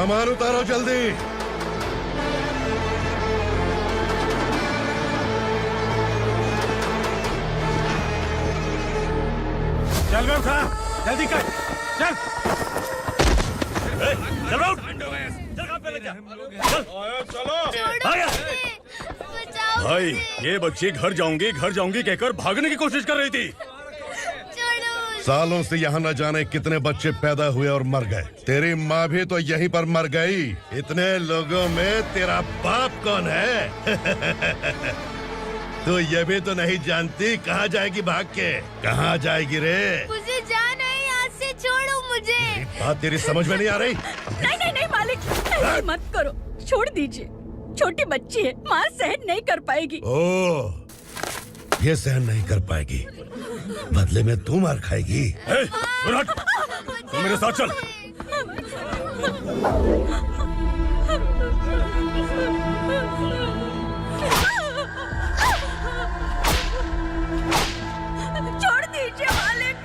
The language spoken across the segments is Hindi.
सामान उतारो जल्दी। चल बे उठा, जल्दी कर, चल। चल बे उठ, चल काम पे लग जा, चलो। भाई ये बच्ची घर जाऊंगी कहकर भागने की कोशिश कर रही थी। सालों से यहाँ न जाने कितने बच्चे पैदा हुए और मर गए। तेरी माँ भी तो यहीं पर मर गई। इतने लोगों में तेरा बाप कौन है? तो ये भी तो नहीं जानती कहाँ जाएगी भाग के? कहाँ जाएगी रे? मुझे जाना है, यहाँ से छोड़ो मुझे। बात तेरी समझ में नहीं आ रही? नहीं मालिक, ऐसे मत करो, छोड़ दीजिए। छोटी बच्ची है, माँ सहन नहीं कर पाएगी। ओह, ये सहन नहीं कर पाएगी, बदले में तू मार खाएगी। तू मेरे साथ चल। छोड़ दीजिए मालिक।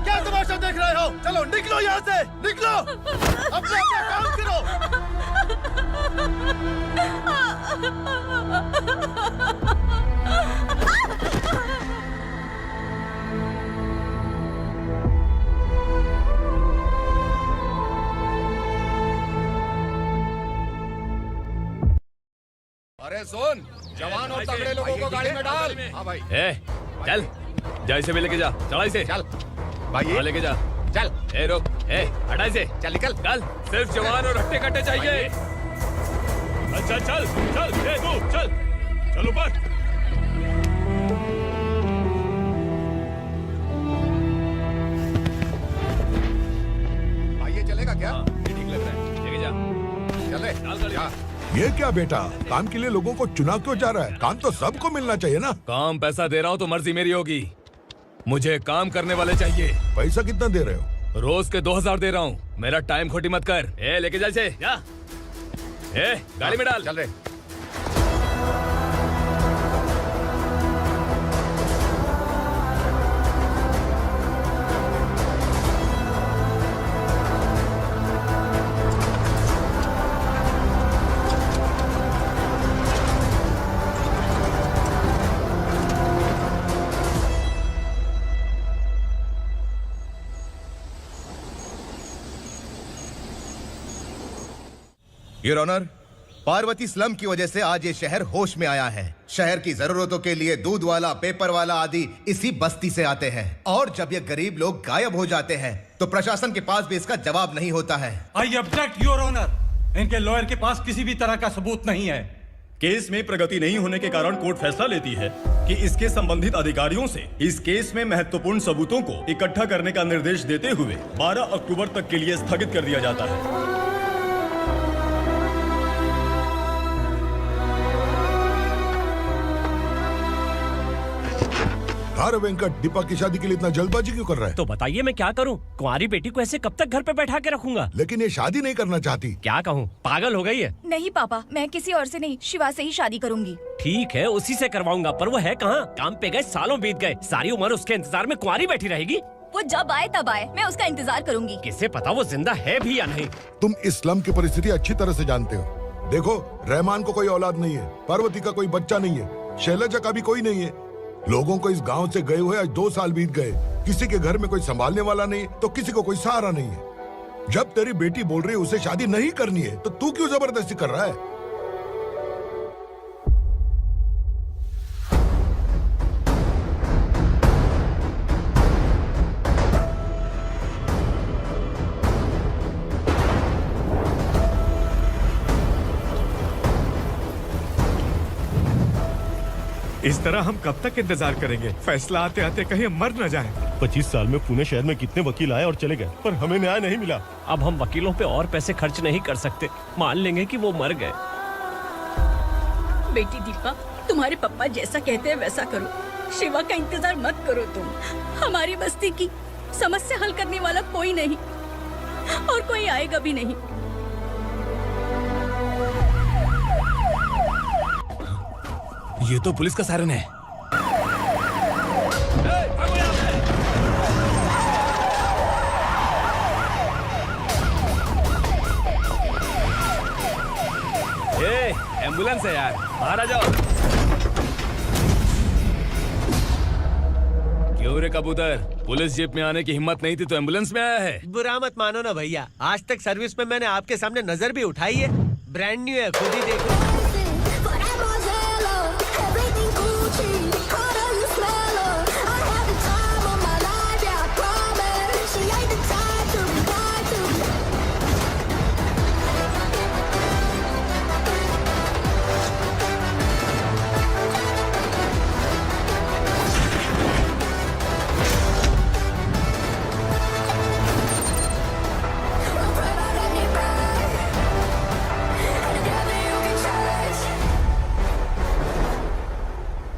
क्या तमाशा देख रहे हो? चलो निकलो यहाँ से, निकलो। अपना काम करो। अरे सुन, जवान और तगड़े लोगों को गाड़ी में डाल। हाँ भाई। चल, जा इसे भी लेके जा, चला इसे। चल भाई, लेके जा। चल। रुक, हटा इसे। चल निकल। चल, सिर्फ जवान और हट्टे कट्टे चाहिए। अच्छा चल, तू चल ऊपर। भाई ये चलेगा क्या? ये ठीक लग रहा है, लेके जा। चले। डाल गाड़ी में। ये क्या बेटा, काम के लिए लोगों को चुना क्यों जा रहा है? काम तो सबको मिलना चाहिए ना। काम पैसा दे रहा हूँ तो मर्जी मेरी होगी। मुझे काम करने वाले चाहिए। पैसा कितना दे रहे हो? रोज के 2000 दे रहा हूँ। मेरा टाइम खोटी मत कर। लेके जा इसे, जा। गाड़ी में डाल। चल रहे। योर ऑनर, पार्वती स्लम की वजह से आज ये शहर होश में आया है। शहर की जरूरतों के लिए दूध वाला, पेपर वाला आदि इसी बस्ती से आते हैं। और जब ये गरीब लोग गायब हो जाते हैं तो प्रशासन के पास भी इसका जवाब नहीं होता है। आई ऑब्जेक्ट योर ऑनर, इनके लॉयर के पास किसी भी तरह का सबूत नहीं है। केस में प्रगति नहीं होने के कारण कोर्ट फैसला लेती है कि इसके संबंधित अधिकारियों से इस केस में महत्वपूर्ण सबूतों को इकट्ठा करने का निर्देश देते हुए 12 अक्टूबर तक के लिए स्थगित कर दिया जाता है। अरे वेंकट, दीपा की शादी के लिए इतना जल्दबाजी क्यों कर रहा है? तो बताइए मैं क्या करूं? कुंवारी बेटी को ऐसे कब तक घर पे बैठा के रखूंगा? लेकिन ये शादी नहीं करना चाहती। क्या कहूं, पागल हो गई है। नहीं पापा, मैं किसी और से नहीं, शिवा से ही शादी करूंगी। ठीक है, उसी से करवाऊंगा, पर वो है कहाँ? काम पे गए, सालों बीत गए, सारी उम्र उसके इंतजार में कुंवारी बैठी रहेगी। वो जब आए तब आए, मैं उसका इंतजार करूंगी। किसे पता वो जिंदा है भी या नहीं। तुम इस्लाम की परिस्थिति अच्छी तरह से जानते हो। देखो, रहमान को कोई औलाद नहीं है, पार्वती का कोई बच्चा नहीं है, शैलजा का भी कोई नहीं है। लोगों को इस गांव से गए हुए आज 2 साल बीत गए। किसी के घर में कोई संभालने वाला नहीं, तो किसी को कोई सहारा नहीं है। जब तेरी बेटी बोल रही है उसे शादी नहीं करनी है, तो तू क्यों जबरदस्ती कर रहा है? इस तरह हम कब तक इंतजार करेंगे? फैसला आते आते कहीं मर न जाए। 25 साल में पुणे शहर में कितने वकील आए और चले गए, पर हमें न्याय नहीं मिला। अब हम वकीलों पे और पैसे खर्च नहीं कर सकते। मान लेंगे कि वो मर गए। बेटी दीपा, तुम्हारे पापा जैसा कहते हैं वैसा करो। शिवा का इंतजार मत करो तुम। हमारी बस्ती की समस्या हल करने वाला कोई नहीं और कोई आएगा भी नहीं। ये तो पुलिस का सायरन है। एम्बुलेंस है यार, बाहर आ जाओ। क्यों रे कबूतर, पुलिस जीप में आने की हिम्मत नहीं थी तो एम्बुलेंस में आया है? बुरा मत मानो ना भैया, आज तक सर्विस में मैंने आपके सामने नजर भी उठाई है। ब्रांड न्यू है, खुद ही देखो।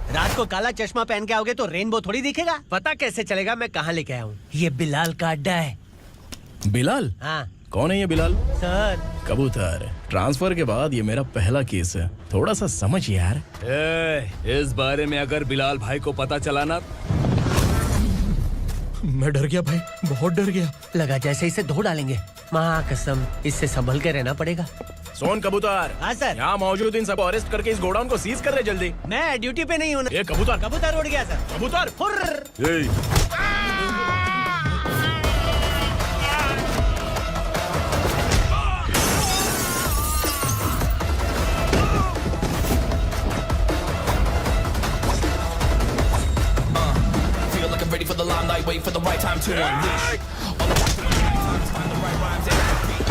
रात को काला चश्मा पहन के आओगे तो रेनबो थोड़ी दिखेगा। पता कैसे चलेगा मैं कहाँ लेके आया हूँ? ये बिलाल का अड्डा है। बिलाल? हाँ। कौन है ये बिलाल? सर कबूतर, ट्रांसफर के बाद ये मेरा पहला केस है, थोड़ा सा समझ यार। इस बारे में अगर बिलाल भाई को पता चला ना, मैं डर गया भाई, बहुत डर गया। लगा जैसे इसे धो डालेंगे। माँ कसम, इससे संभल के रहना पड़ेगा। सोन कबूतर। हाँ सर। यहाँ मौजूद इन सबको अरेस्ट करके इस गोडाउन को सीज कर रहे जल्दी। मैं ड्यूटी पे नहीं हूँ। ये कबूतर। कबूतर उड़ गया सर। कबूतर। Ready for the limelight, wait for the right time to unleash. All I have to do find the right rhymes and beat.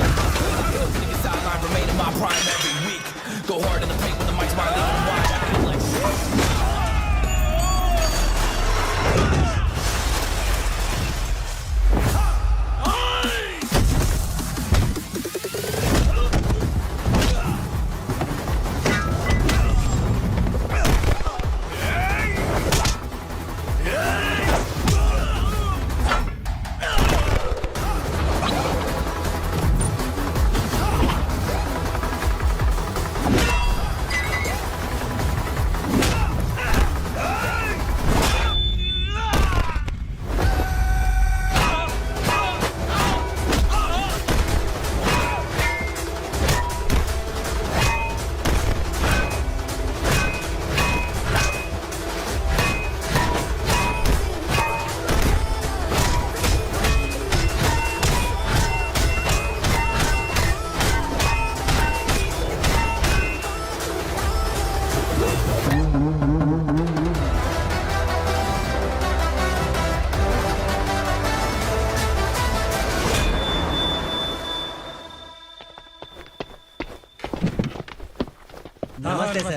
Niggas sideline, remain in my prime every week. Go hard in the paint with the mic's wide open wide. I feel like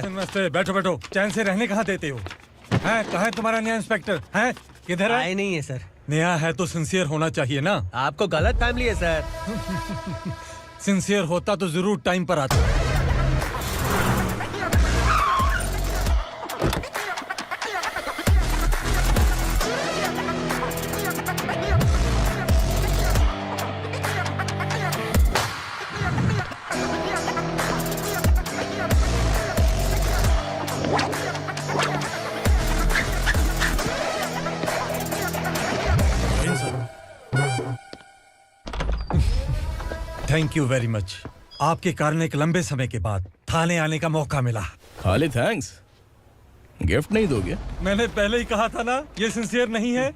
नमस्ते, बैठो बैठो। चैन से रहने कहाँ देते हो? हैं, कहाँ है तुम्हारा नया इंस्पेक्टर? हैं, किधर है? आए नहीं है सर। नया है तो सिंसियर होना चाहिए ना। आपको गलत फैमिली है सर। सिंसियर होता तो जरूर टाइम पर आता। Thank you very much. आपके कारण एक लंबे समय के बाद थाने आने का मौका मिला। खाली थैंक्स, गिफ्ट नहीं दोगे? मैंने पहले ही कहा था ना, ये सिंसियर नहीं है।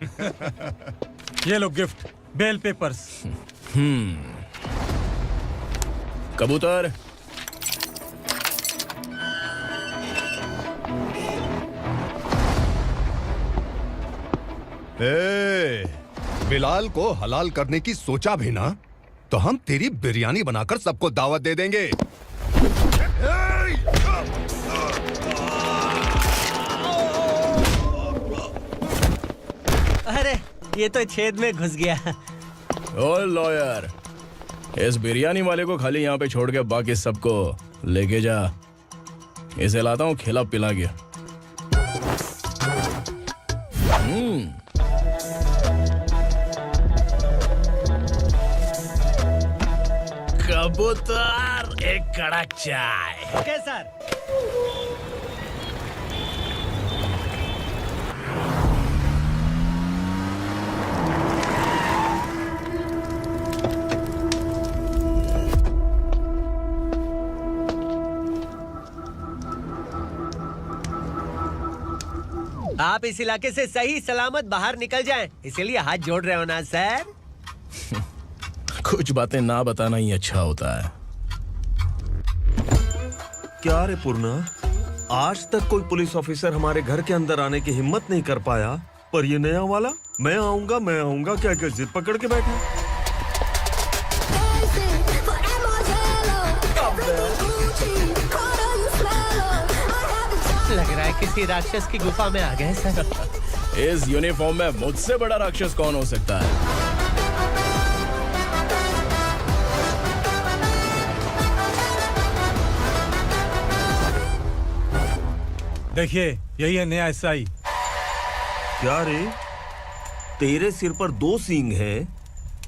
ये लो गिफ्ट, बेल पेपर्स। कबूतर, बिलाल को हलाल करने की सोचा भी ना तो हम तेरी बिरयानी बनाकर सबको दावत दे देंगे। अरे ये तो छेद में घुस गया। ओ लॉयर, इस बिरयानी वाले को खाली यहाँ पे छोड़ के बाकी सबको लेके जा। इसे लाता हूँ खिला पिला के। कबूतर, एक कड़क चाय। Okay sir. आप इस इलाके से सही सलामत बाहर निकल जाएं, इसीलिए हाथ जोड़ रहे हो ना सर? कुछ बातें ना बताना ही अच्छा होता है। क्या रे पूर्णा, आज तक कोई पुलिस ऑफिसर हमारे घर के अंदर आने की हिम्मत नहीं कर पाया, पर ये नया वाला मैं आऊंगा क्या क्या जिद पकड़ के बैठा। लग रहा है किसी राक्षस की गुफा में आ गए सर। इस यूनिफॉर्म में मुझसे बड़ा राक्षस कौन हो सकता है? देखिए, यही है नया एसआई। क्या रे, तेरे सिर पर 2 सींग हैं,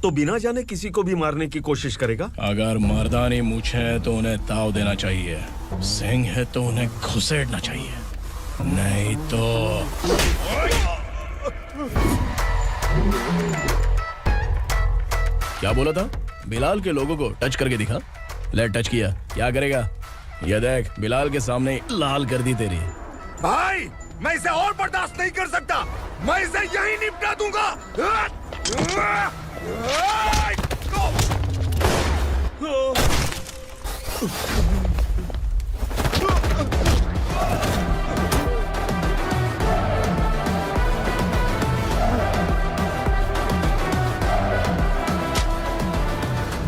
तो बिना जाने किसी को भी मारने की कोशिश करेगा? अगर मर्दानी मूछ है तो उन्हें ताव देना चाहिए, सिंह है तो उन्हें घुसेड़ना चाहिए, नहीं तो। क्या बोला था? बिलाल के लोगों को टच करके दिखा। ले टच किया, क्या करेगा? ये देख, बिलाल के सामने लाल कर दी तेरी। भाई, मैं इसे और बर्दाश्त नहीं कर सकता। मैं इसे यहीं निपटा दूंगा।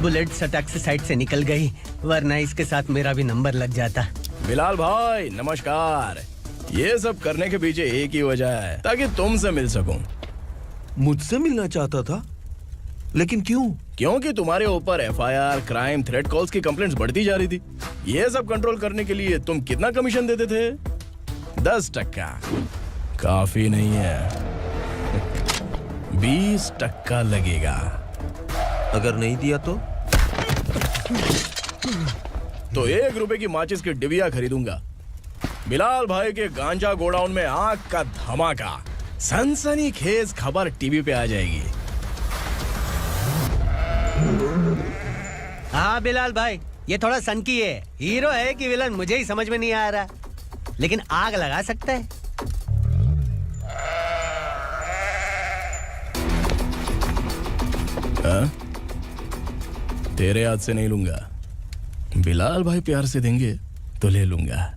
बुलेट सटक से साइड से निकल गई, वरना इसके साथ मेरा भी नंबर लग जाता। बिलाल भाई नमस्कार। ये सब करने के पीछे एक ही वजह है, ताकि तुमसे मिल सकूं। मुझसे मिलना चाहता था, लेकिन क्यों? क्योंकि तुम्हारे ऊपर एफआईआर, क्राइम, थ्रेट कॉल्स की कंप्लेंट्स बढ़ती जा रही थी। ये सब कंट्रोल करने के लिए तुम कितना कमीशन देते थे? 10%। काफी नहीं है, 20% लगेगा। अगर नहीं दिया तो 1 रुपए की माचिस की डिबिया खरीदूंगा। बिलाल भाई के गांजा गोडाउन में आग का धमाका, सनसनीखेज खबर टीवी पे आ जाएगी। हाँ बिलाल भाई, ये थोड़ा सनकी है। हीरो है कि विलन मुझे ही समझ में नहीं आ रहा, लेकिन आग लगा सकता है। तेरे हाथ से नहीं लूंगा, बिलाल भाई प्यार से देंगे तो ले लूंगा।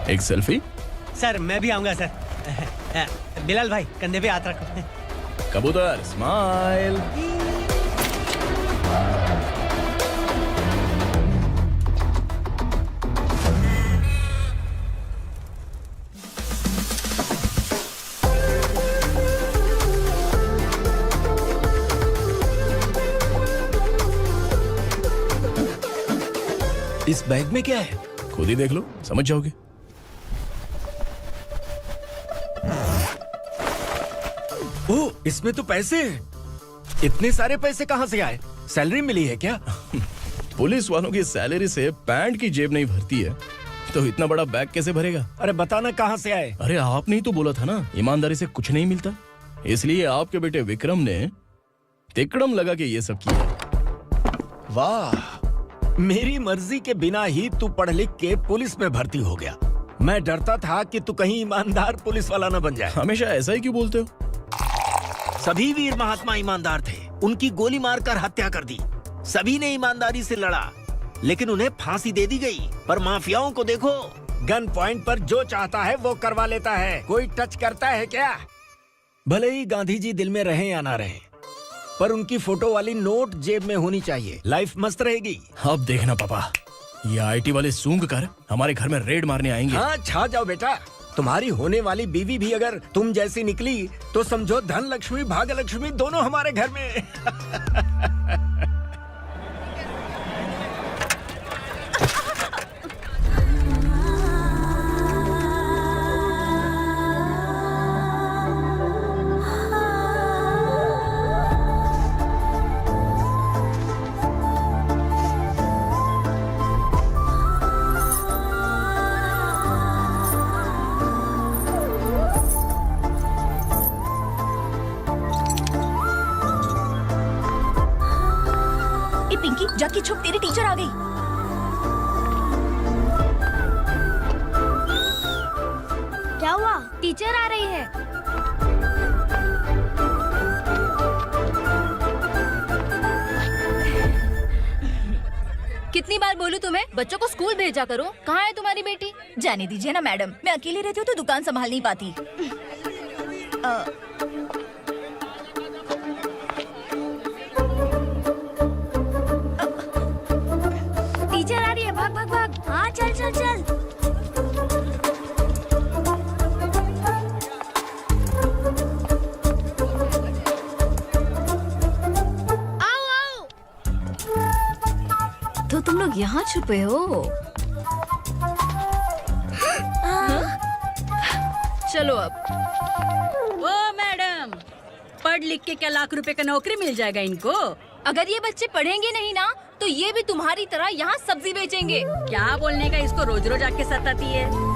एक सेल्फी? सर मैं भी आऊंगा सर। बिलाल भाई कंधे पे हाथ रखो। कबूतर स्माइल। इस बैग में क्या है? खुद ही देख लो, समझ जाओगे। ओह, इसमें तो पैसे हैं। इतने सारे पैसे कहाँ से आए? सैलरी मिली है क्या? पुलिस वालों की सैलरी से पैंट की जेब नहीं भरती है, तो इतना बड़ा बैग कैसे भरेगा? अरे बताना कहाँ से आए? अरे आपने ही तो बोला था ना, ईमानदारी से कुछ नहीं मिलता। इसलिए आपके बेटे विक्रम ने तिकड़म लगा के ये सब किया। वाह, मेरी मर्जी के बिना ही तू पढ़ लिख के पुलिस में भर्ती हो गया। मैं डरता था कि तू कहीं ईमानदार पुलिस वाला न बन जाए। हमेशा ऐसा ही क्यों बोलते हो? सभी वीर महात्मा ईमानदार थे, उनकी गोली मारकर हत्या कर दी। सभी ने ईमानदारी से लड़ा, लेकिन उन्हें फांसी दे दी गई। पर माफियाओं को देखो, गन पॉइंट पर जो चाहता है वो करवा लेता है। कोई टच करता है क्या? भले ही गांधी जी दिल में रहे या ना रहे, पर उनकी फोटो वाली नोट जेब में होनी चाहिए। लाइफ मस्त रहेगी। अब देखना पापा, ये आईटी वाले सूंघ कर हमारे घर में रेड मारने आएंगे। हाँ, छा जाओ बेटा। तुम्हारी होने वाली बीवी भी अगर तुम जैसी निकली तो समझो धन लक्ष्मी भाग्य लक्ष्मी दोनों हमारे घर में। की छुप, तेरी टीचर आ गई। क्या हुआ? टीचर आ रही है। कितनी बार बोलूं तुम्हें, बच्चों को स्कूल भेजा करो। कहाँ है तुम्हारी बेटी? जाने दीजिए ना मैडम, मैं अकेली रहती हूँ तो दुकान संभाल नहीं पाती। टीचर आ रही है, भाग भाग भाग। हाँ चल चल चल। तो तुम लोग यहाँ छुपे हो? चलो अब। ओ मैडम, पढ़ लिख के क्या लाख रुपए का नौकरी मिल जाएगा इनको? अगर ये बच्चे पढ़ेंगे नहीं ना तो ये भी तुम्हारी तरह यहाँ सब्जी बेचेंगे। क्या बोलने का, इसको रोज रोज आके सताती है।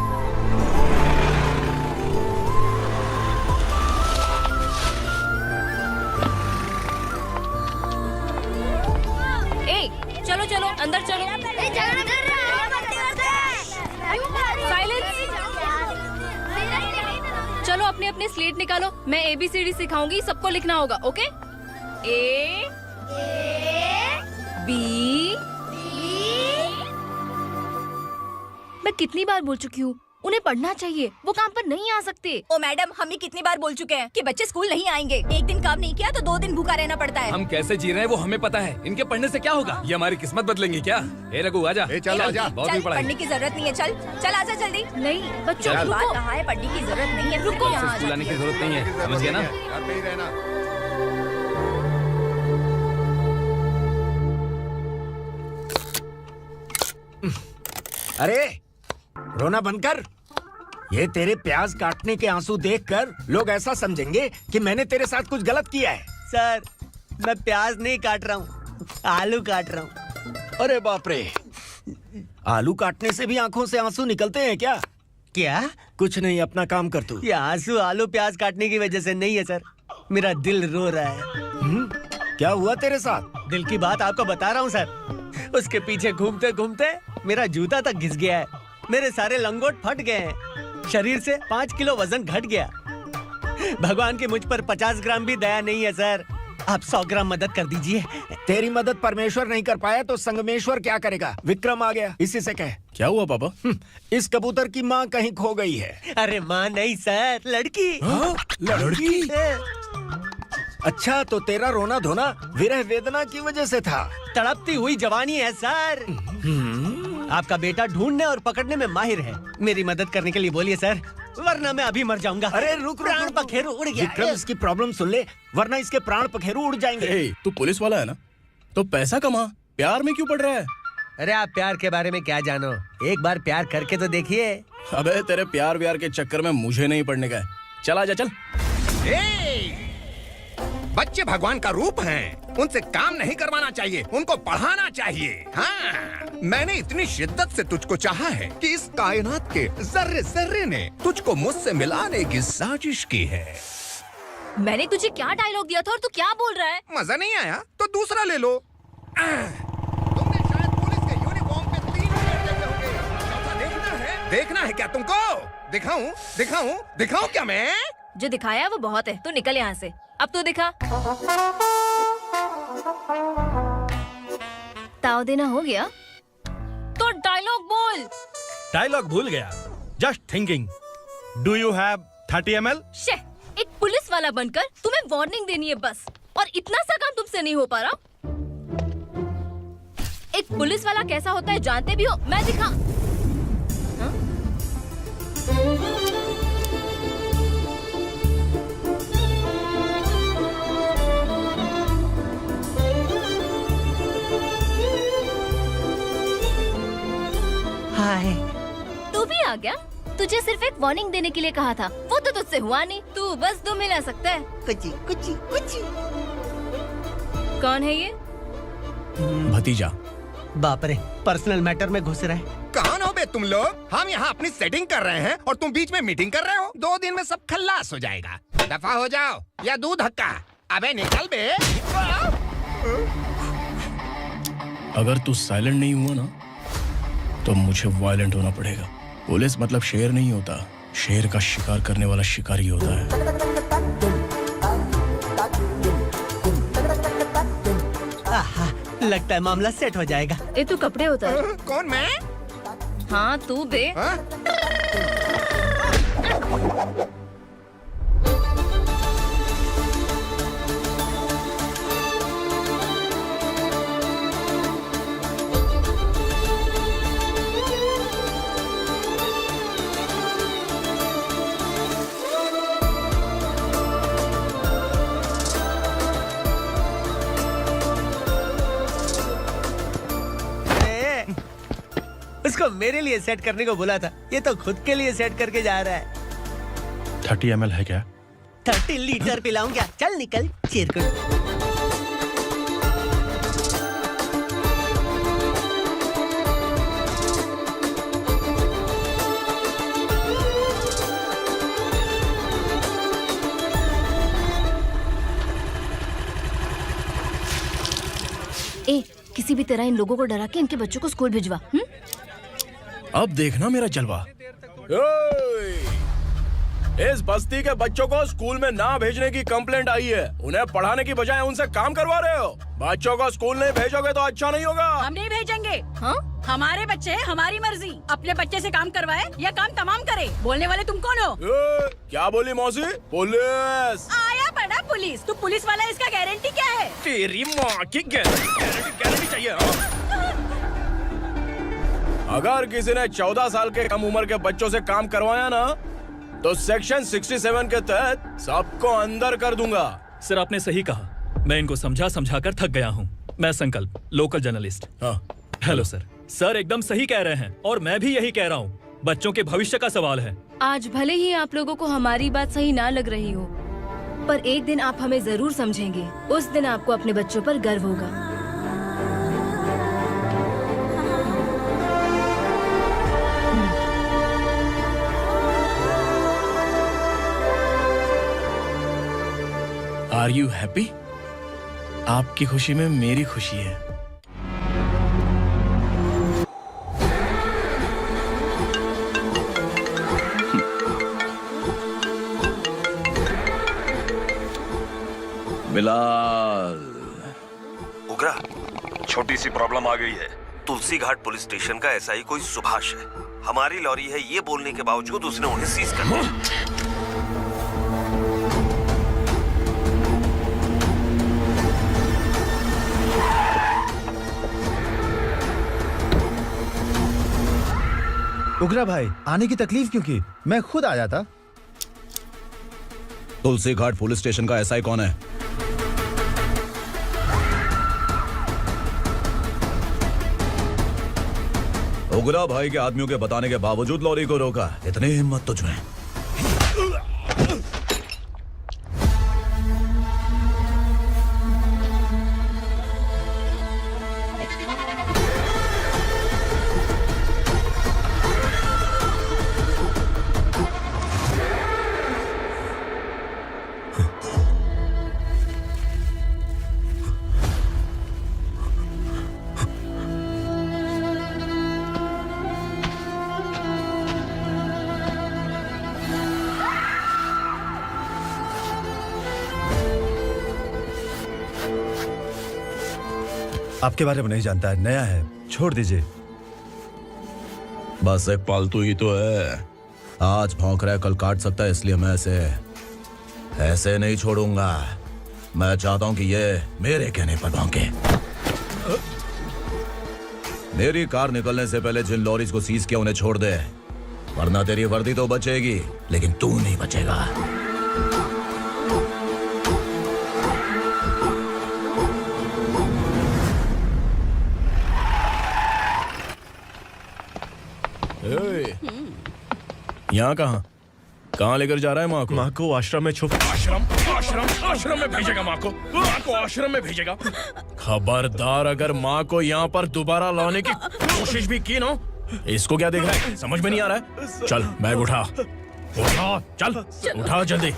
चलो चलो अंदर चलो। चलो अपने अपने स्लेट निकालो, मैं ABCD सिखाऊंगी, सबको लिखना होगा। ओके? A B। मैं कितनी बार बोल चुकी हूँ उन्हें पढ़ना चाहिए, वो काम पर नहीं आ सकते। ओ मैडम, हम भी कितनी बार बोल चुके हैं कि बच्चे स्कूल नहीं आएंगे। एक दिन काम नहीं किया तो 2 दिन भूखा रहना पड़ता है। हम कैसे जी रहे हैं वो हमें पता है, इनके पढ़ने से क्या होगा? ये हमारी किस्मत बदलेंगे क्या? ए रघु आजा। चल आजा। बहुत भी पढ़ाई। पढ़ने की जरूरत नहीं है, चल चल आजा जल्दी। नहीं बच्चों की बात कहाँ है, पढ़ने की जरूरत नहीं है। रुको, स्कूल आने की जरूरत नहीं है, समझ गया ना? घर पे ही रहना। अरे रोना बंद कर। ये तेरे प्याज काटने के आंसू देखकर लोग ऐसा समझेंगे कि मैंने तेरे साथ कुछ गलत किया है। सर, मैं प्याज नहीं काट रहा हूँ, आलू काट रहा हूँ। अरे बाप रे, आलू काटने से भी आंखों से आंसू निकलते हैं क्या? क्या? कुछ नहीं, अपना काम कर तू। ये आंसू आलू प्याज काटने की वजह से नहीं है सर, मेरा दिल रो रहा है। क्या हुआ तेरे साथ? दिल की बात आपको बता रहा हूँ सर। उसके पीछे घूमते घूमते मेरा जूता तक घिस गया है, मेरे सारे लंगोट फट गए हैं, शरीर से 5 किलो वजन घट गया। भगवान की मुझ पर 50 ग्राम भी दया नहीं है सर, आप 100 ग्राम मदद कर दीजिए। तेरी मदद परमेश्वर नहीं कर पाया तो संगमेश्वर क्या करेगा? विक्रम आ गया, इसी से कह। क्या हुआ पापा? इस कबूतर की माँ कहीं खो गई है। अरे माँ नहीं सर, लड़की। लड़की? अच्छा, तो तेरा रोना धोना विरह वेदना की वजह से था। तड़पती हुई जवानी है सर। आपका बेटा ढूंढने और पकड़ने में माहिर है, मेरी मदद करने के लिए बोलिए सर, वरना मैं अभी मर जाऊंगा। अरे रुक, प्राण पखेरु उड़ गया। विक्रम, इसकी प्रॉब्लम सुन ले, वरना इसके प्राण पखेरु उड़ जाएंगे। तू पुलिस वाला है ना, तो पैसा कमा, प्यार में क्यों पड़ रहा है? अरे आप प्यार के बारे में क्या जानो, एक बार प्यार करके तो देखिए। अबे तेरे प्यार व्यार के चक्कर में मुझे नहीं पड़ने का है। चल आजा चल। बच्चे भगवान का रूप हैं, उनसे काम नहीं करवाना चाहिए, उनको पढ़ाना चाहिए। हाँ, मैंने इतनी शिद्दत से तुझको चाहा है कि इस कायनात के जर्रे जर्रे ने तुझको मुझसे मिलाने की साजिश की है। मैंने तुझे क्या डायलॉग दिया था और तू क्या बोल रहा है? मजा नहीं आया तो दूसरा ले लो। तुमने शायद पुलिस के यूनिफॉर्म पे 3 शेर देखे होंगे। चौथा देखना है क्या तुमको? दिखाऊं दिखाऊं दिखाऊं क्या मैं? जो दिखाया है वो बहुत है, तू निकल यहाँ से। अब तू दिखा। ताव देना हो गया तो डायलॉग बोल। डायलॉग भूल गया। Just thinking, do you have 30 ml? शे, एक पुलिस वाला बनकर तुम्हें वार्निंग देनी है बस, और इतना सा काम तुमसे नहीं हो पा रहा। एक पुलिस वाला कैसा होता है जानते भी हो? मैं दिखा। हाँ? हाय, तू भी आ गया? तुझे सिर्फ एक वार्निंग देने के लिए कहा था, वो तो तुझसे हुआ नहीं। तू बस 2 मिला सकता है। कुची कुची कुची। कौन है ये? भतीजा। बाप रे, पर्सनल मैटर में घुस रहे। कौन हो बे तुम लोग? हम यहाँ अपनी सेटिंग कर रहे हैं और तुम बीच में मीटिंग कर रहे हो। 2 दिन में सब खल्लास हो जाएगा। दफा हो जाओ या दूध हक्का। अबे निकल बे। अगर तू साइलेंट नहीं हुआ ना तो मुझे वायलेंट होना पड़ेगा। पुलिस मतलब शेर नहीं होता, शेर का शिकार करने वाला शिकारी होता है। लगता है मामला सेट हो जाएगा। ए तू कपड़े उतार। कौन मैं? हाँ तू बे। उसको मेरे लिए सेट करने को बोला था, ये तो खुद के लिए सेट करके जा रहा है। 30 ml है क्या? 30 लीटर पिलाऊं क्या? चल निकल चिरकुट। ए किसी भी तरह इन लोगों को डरा के इनके बच्चों को स्कूल भिजवा। अब देखना मेरा जलवा। इस बस्ती के बच्चों को स्कूल में ना भेजने की कंप्लेंट आई है। उन्हें पढ़ाने की बजाय उनसे काम करवा रहे हो। बच्चों को स्कूल नहीं भेजोगे तो अच्छा नहीं होगा। हम नहीं भेजेंगे। हाँ? हमारे बच्चे हमारी मर्जी। अपने बच्चे से काम करवाए या काम तमाम करे। बोलने वाले तुम कौन हो? क्या बोली मौसी? पुलिस आया पड़ा पुलिस। तू पुलिस वाला, इसका गारंटी क्या है? तेरी माँ की गारंटी चाहिए। अगर किसी ने 14 साल के कम उम्र के बच्चों से काम करवाया ना तो सेक्शन 67 के तहत सबको अंदर कर दूंगा। सर आपने सही कहा। मैं इनको समझा कर थक गया हूँ। मैं संकल्प, local journalist. Hello sir. Sir एकदम सही कह रहे हैं और मैं भी यही कह रहा हूँ। बच्चों के भविष्य का सवाल है। आज भले ही आप लोगों को हमारी बात सही ना लग रही हो, पर एक दिन आप हमें जरूर समझेंगे। उस दिन आपको अपने बच्चों पर गर्व होगा। Are you happy? आपकी खुशी में मेरी खुशी है। बिलाल। उगरा, छोटी सी प्रॉब्लम आ गई है। तुलसी घाट पुलिस स्टेशन का एसआई कोई सुभाष है। हमारी लॉरी है ये बोलने के बावजूद उसने उन्हें सीज कर दिया। उगरा भाई, आने की तकलीफ क्यों की? मैं खुद आ जाता। तुलसी घाट पुलिस स्टेशन का एसआई कौन है? उगरा भाई के आदमियों के बताने के बावजूद लॉरी को रोका। इतनी हिम्मत तुझमें? आपके बारे में नहीं जानता है, नया है, छोड़ दीजिए। बस एक पालतू ही तो है। आज भौंक रहा है, कल काट सकता है, इसलिए मैं ऐसे नहीं छोड़ूंगा। मैं चाहता हूं कि ये मेरे कहने पर भौंके। मेरी कार निकलने से पहले जिन लॉरीज को सीज किया उन्हें छोड़ दे, वरना तेरी वर्दी तो बचेगी लेकिन तू नहीं बचेगा। यहाँ कहाँ लेकर जा रहा है माँ को? माँ को आश्रम में छुप। आश्रम में भेजेगा माँ को। माँ को आश्रम में भेजेगा। खबरदार, अगर माँ को यहाँ पर दोबारा लाने की कोशिश भी की ना। इसको क्या देख रहा है? समझ में नहीं आ रहा है? चल बैग उठा, चल उठा जल्दी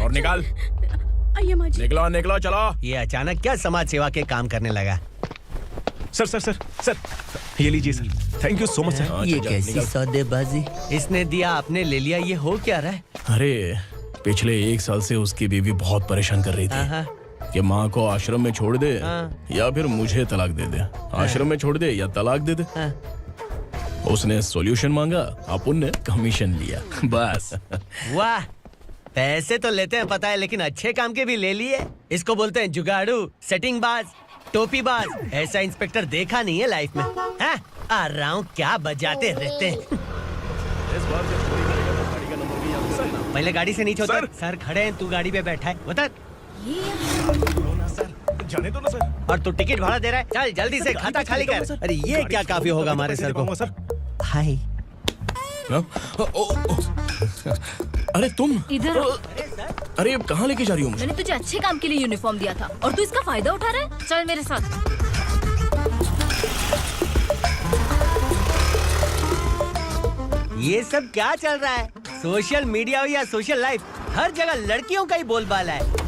और निकाल। निकला ये अचानक क्या समाज सेवा के काम करने लगा? सर सर सर सर ये लीजिए sir, thank you so much sir. ये कैसी सौदेबाजी? इसने दिया आपने ले लिया, ये हो क्या रहा है? अरे पिछले 1 साल से उसकी बीवी बहुत परेशान कर रही थी कि माँ को आश्रम में छोड़ दे या फिर मुझे तलाक दे दे, आश्रम में छोड़ दे या तलाक दे दे। उसने सॉल्यूशन मांगा, अपन ने कमीशन लिया, बस। वाह, पैसे तो लेते हैं पता है, लेकिन अच्छे काम के भी ले लिए। इसको बोलते हैं जुगाड़ू, सेटिंग बाज, टोपी बाज। ऐसा इंस्पेक्टर देखा नहीं है लाइफ में। हाँ? आ रहा हूँ, क्या बजाते रहते हैं। पहले गाड़ी से नीचे उतर। सर खड़े हैं, तू गाड़ी पे बैठा है, उतर। जाने दो ना सर। और तू टिकट भाड़ा दे रहा है, चल जल्दी से खाता खाली कर। अरे ये क्या काफी होगा हमारे सर को। हाय। अरे तुम इधर। अरे कहाँ लेके जा रही हो मुझे? मैंने तुझे अच्छे काम के लिए यूनिफॉर्म दिया था और तू इसका फायदा उठा रहा है। चल मेरे साथ। ये सब क्या चल रहा है? सोशल मीडिया हो या सोशल लाइफ, हर जगह लड़कियों का ही बोलबाला है।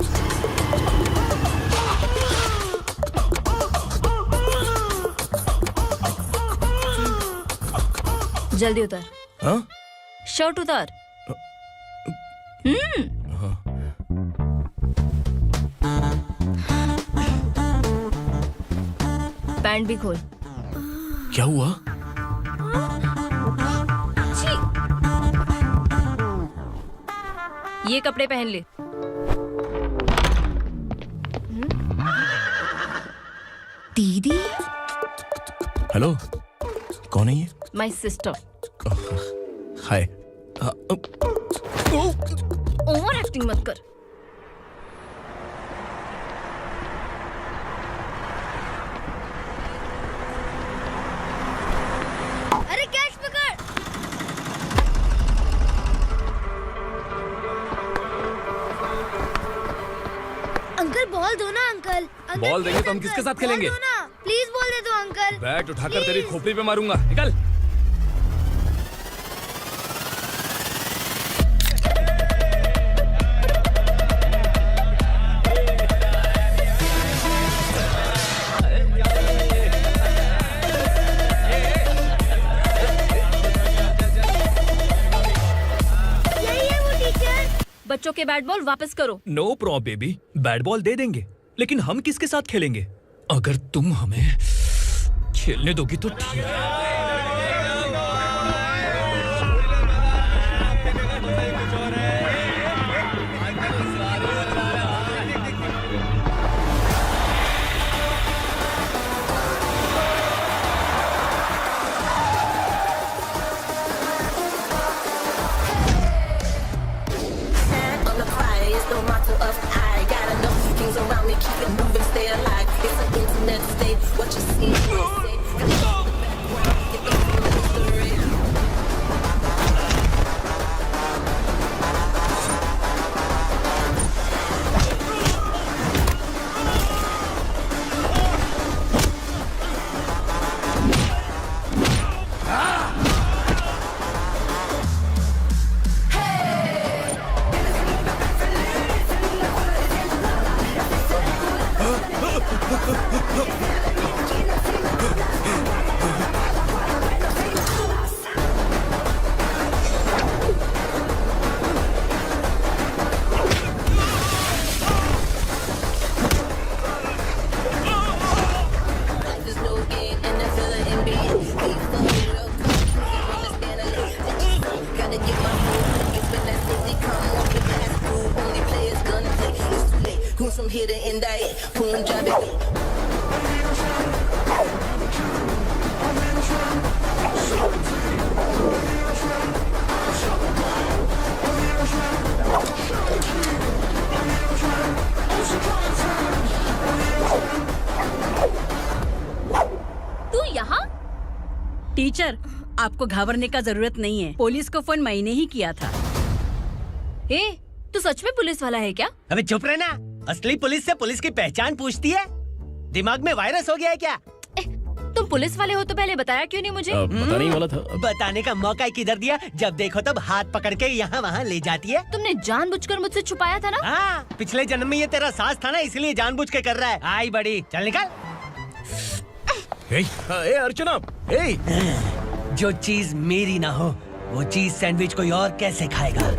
जल्दी उतर। हाँ? शर्ट उतार। पैंट भी खोल। क्या हुआ? छी! ये कपड़े पहन ले। दीदी। हेलो, कौन है ये? My sister. Hi. Over acting मत कर। अरे कैच पकड़। अंकल बॉल दो ना अंकल। बॉल देंगे तो हम किसके साथ खेलेंगे? प्लीज बॉल दे दो अंकल। बैट उठाकर तेरी खोपड़ी पे मारूंगा, निकल। बच्चों के बैट बॉल वापस करो। No problem baby, bat ball दे देंगे, लेकिन हम किसके साथ खेलेंगे? अगर तुम हमें खेलने दोगी तो ठीक है। टीचर, आपको घबराने का जरूरत नहीं है। पुलिस को फोन मैंने ही किया था। ए, तू सच में पुलिस वाला है क्या? अबे चुप रहना। असली पुलिस से पुलिस की पहचान पूछती है? दिमाग में वायरस हो गया है क्या? तुम पुलिस वाले हो तो पहले बताया क्यों नहीं मुझे? बताने ही वाला था। बताने का मौका किधर दिया? जब देखो तब हाथ पकड़ के यहाँ वहाँ ले जाती है। तुमने जानबूझकर मुझसे छुपाया था ना? हाँ, पिछले जन्म में ये तेरा सास था ना, इसलिए जानबूझ के कर रहा है। आई बड़ी, चल निकल। ए अर्चना, ए जो चीज मेरी ना हो वो चीज सैंडविच कोई और कैसे खाएगा?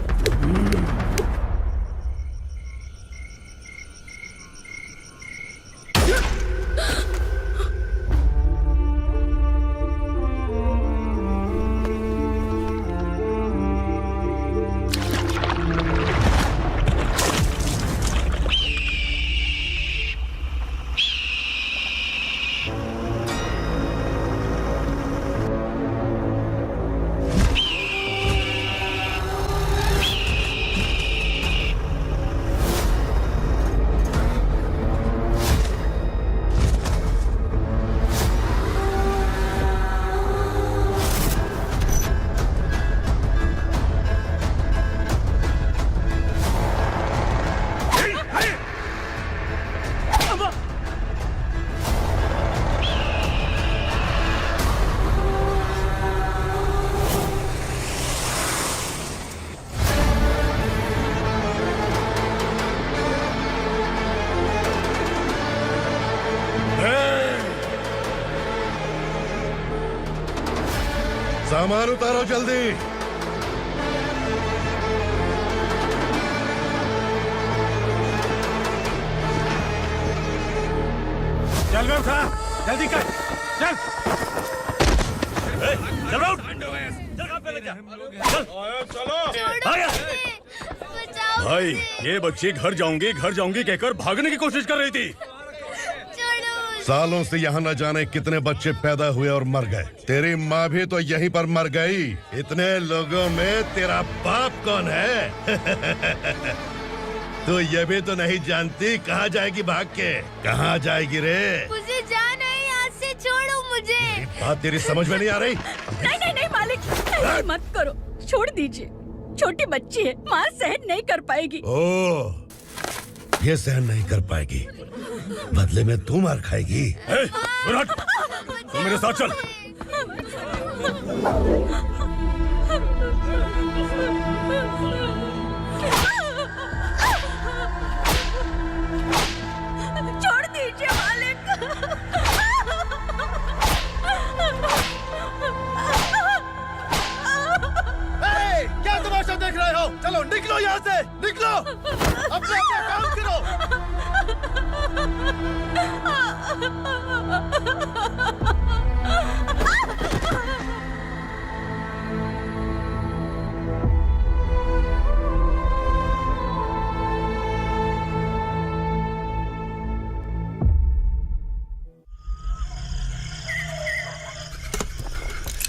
सामान उतारो जल्दी। चल बे उठा, जल्दी कर, चल। चल राउट, चलो। भाई ये बच्ची घर जाऊंगी कहकर भागने की कोशिश कर रही थी। सालों से यहाँ न जाने कितने बच्चे पैदा हुए और मर गए। तेरी माँ भी तो यहीं पर मर गई। इतने लोगों में तेरा बाप कौन है? तो ये भी तो नहीं जानती कहाँ जाएगी भाग के? कहाँ जाएगी रे? मुझे जाना है यहाँ से, छोड़ो मुझे। बात तेरी समझ में नहीं आ रही? नहीं मालिक, ऐसे मत करो, छोड़ दीजिए। छोटी बच्ची है, माँ सहन नहीं कर पाएगी। ओह, ये सहन नहीं कर पाएगी, बदले में तू मार खाएगी। विराट, तू मेरे साथ चल। छोड़ दीजिए मालिक। क्या तमाशा देख रहे हो? चलो निकलो यहाँ से, निकलो। अपना काम करो।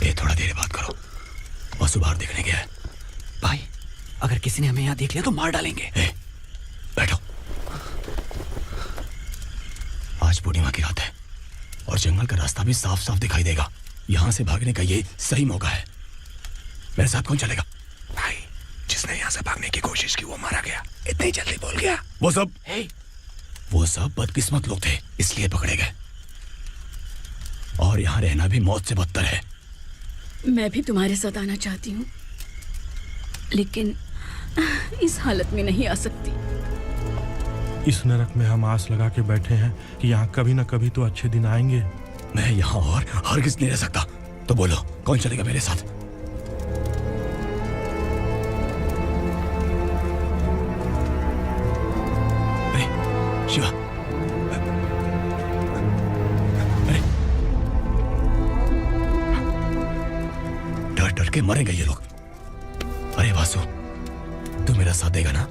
ये थोड़ा देर बात करो, बसु बाहर देखने गया है। भाई, अगर किसी ने हमें यहाँ देख लिया तो मार डालेंगे। बैठो। आज पूर्णिमा की रात है और जंगल का रास्ता भी साफ साफ दिखाई देगा। यहाँ से भागने का ये सही मौका है। मेरे साथ कौन चलेगा? भाई, जिसने यहाँ से भागने की कोशिश की वो मारा गया। इतनी जल्दी बोल गया। वो सब बदकिस्मत लोग थे, इसलिए पकड़े गए। और यहाँ रहना भी मौत से बदतर है। मैं भी तुम्हारे साथ आना चाहती हूँ, लेकिन इस हालत में नहीं आ सकती। इस नरक में हम आस लगा के बैठे हैं कि यहाँ कभी न कभी तो अच्छे दिन आएंगे। मैं यहाँ और हरगिज़ नहीं रह सकता। तो बोलो, कौन चलेगा मेरे साथ? अरे शिवा, अरे डर डर के मरेंगे ये लोग। अरे वासु, तू मेरा साथ देगा ना?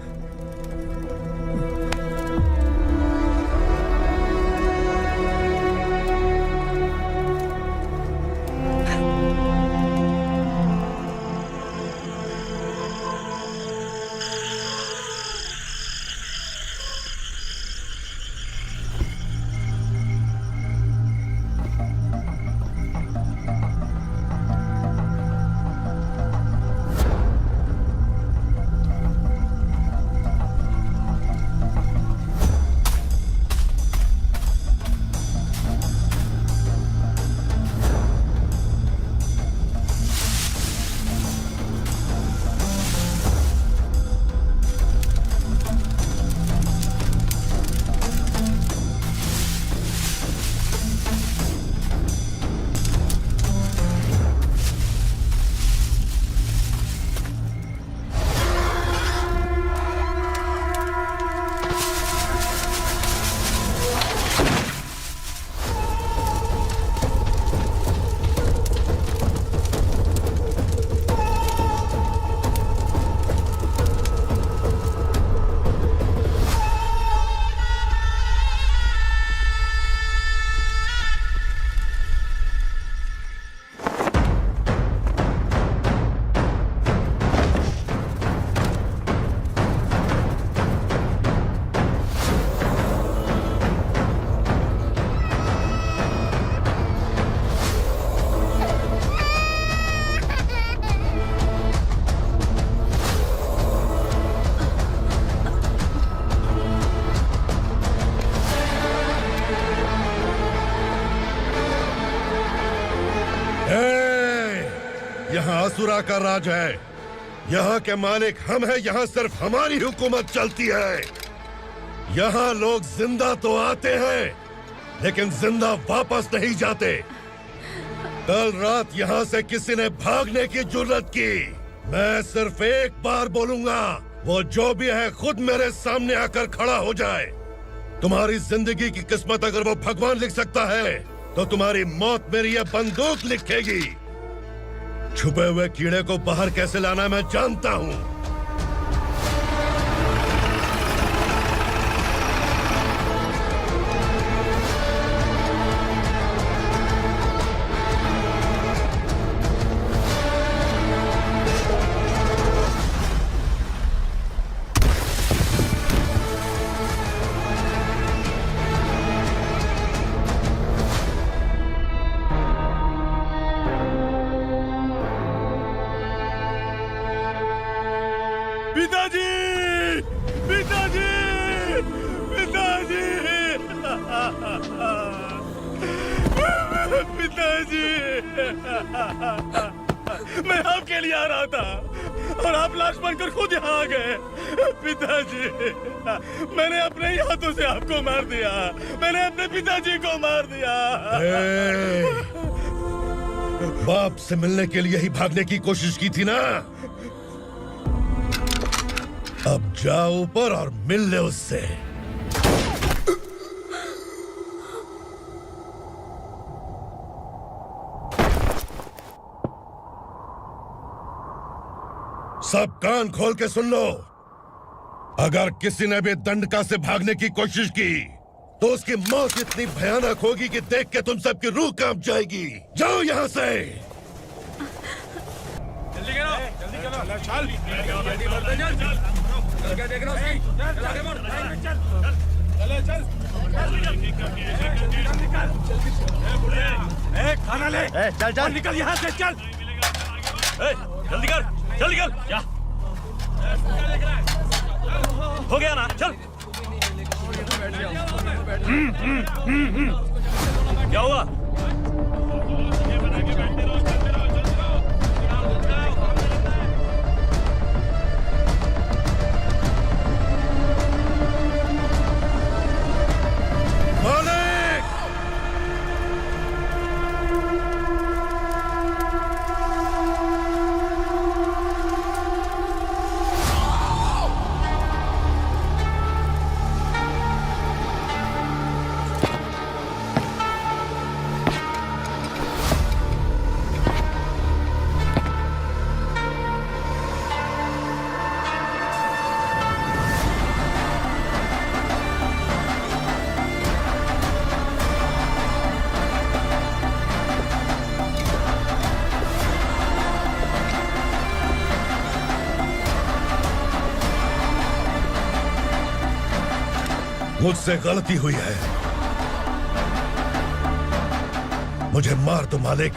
असुरा का राज है। यहाँ के मालिक हम हैं, यहाँ सिर्फ हमारी हुकूमत चलती है। यहाँ लोग जिंदा तो आते हैं लेकिन जिंदा वापस नहीं जाते। कल रात यहाँ से किसी ने भागने की जुर्रत की, मैं सिर्फ एक बार बोलूंगा, वो जो भी है खुद मेरे सामने आकर खड़ा हो जाए। तुम्हारी जिंदगी की किस्मत अगर वो भगवान लिख सकता है तो तुम्हारी मौत मेरी ये बंदूक लिखेगी। छुपे हुए कीड़े को बाहर कैसे लाना मैं जानता हूँ। पिताजी, पिताजी, पिताजी, पिताजी, मैं आपके लिए आ रहा था और आप लाश बनकर खुद यहाँ आ गए। पिताजी, मैंने अपने ही हाथों से आपको मार दिया, मैंने अपने पिताजी को मार दिया। बाप से मिलने के लिए ही भागने की कोशिश की थी ना, अब जाओ ऊपर और मिल ले उससे। सब कान खोल के सुन लो, अगर किसी ने भी दंडका से भागने की कोशिश की तो उसकी मौत इतनी भयानक होगी कि देख के तुम सबकी रूह कांप जाएगी। जाओ यहाँ से। जल्दी करो, जल्दी करो, चल, जल्दी बढ़ते चल। क्या देख रहा है? चल आगे बढ़, चल, चल, चल, खाना ले, चल चल, निकल यहाँ से, चल, जल्दी कर, जल्दी कर, क्या हो गया ना, चल। क्या हुआ? मुझसे गलती हुई है, मुझे मार दो मालिक।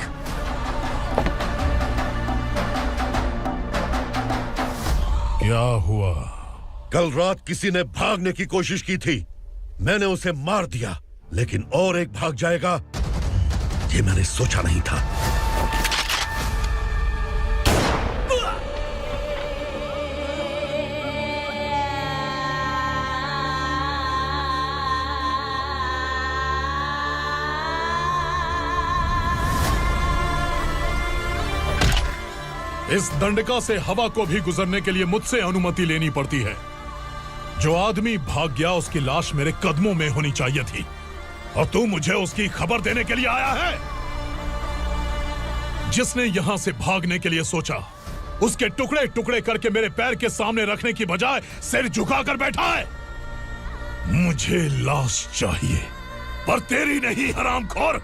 क्या हुआ? कल रात किसी ने भागने की कोशिश की थी, मैंने उसे मार दिया, लेकिन और एक भाग जाएगा ये मैंने सोचा नहीं था। इस दंडका से हवा को भी गुजरने के लिए मुझसे अनुमति लेनी पड़ती है। जो आदमी भाग गया उसकी लाश मेरे कदमों में होनी चाहिए थी, और तू मुझे उसकी खबर देने के लिए आया है। जिसने यहां से भागने के लिए सोचा, उसके टुकड़े टुकड़े करके मेरे पैर के सामने रखने की बजाय सिर झुकाकर बैठा है। मुझे लाश चाहिए, पर तेरी नहीं हरामखोर,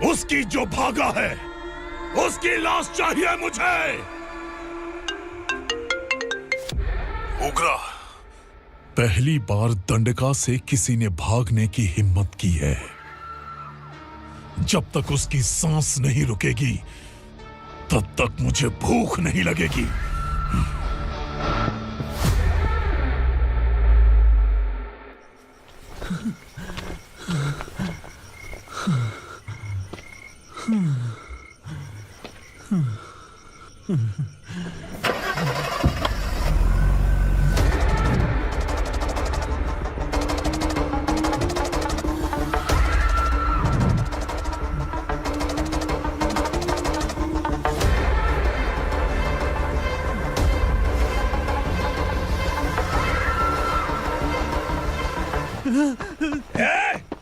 उसकी जो भागा है उसकी लाश चाहिए मुझे। उग्रा, पहली बार दंडका से किसी ने भागने की हिम्मत की है। जब तक उसकी सांस नहीं रुकेगी तब तक मुझे भूख नहीं लगेगी।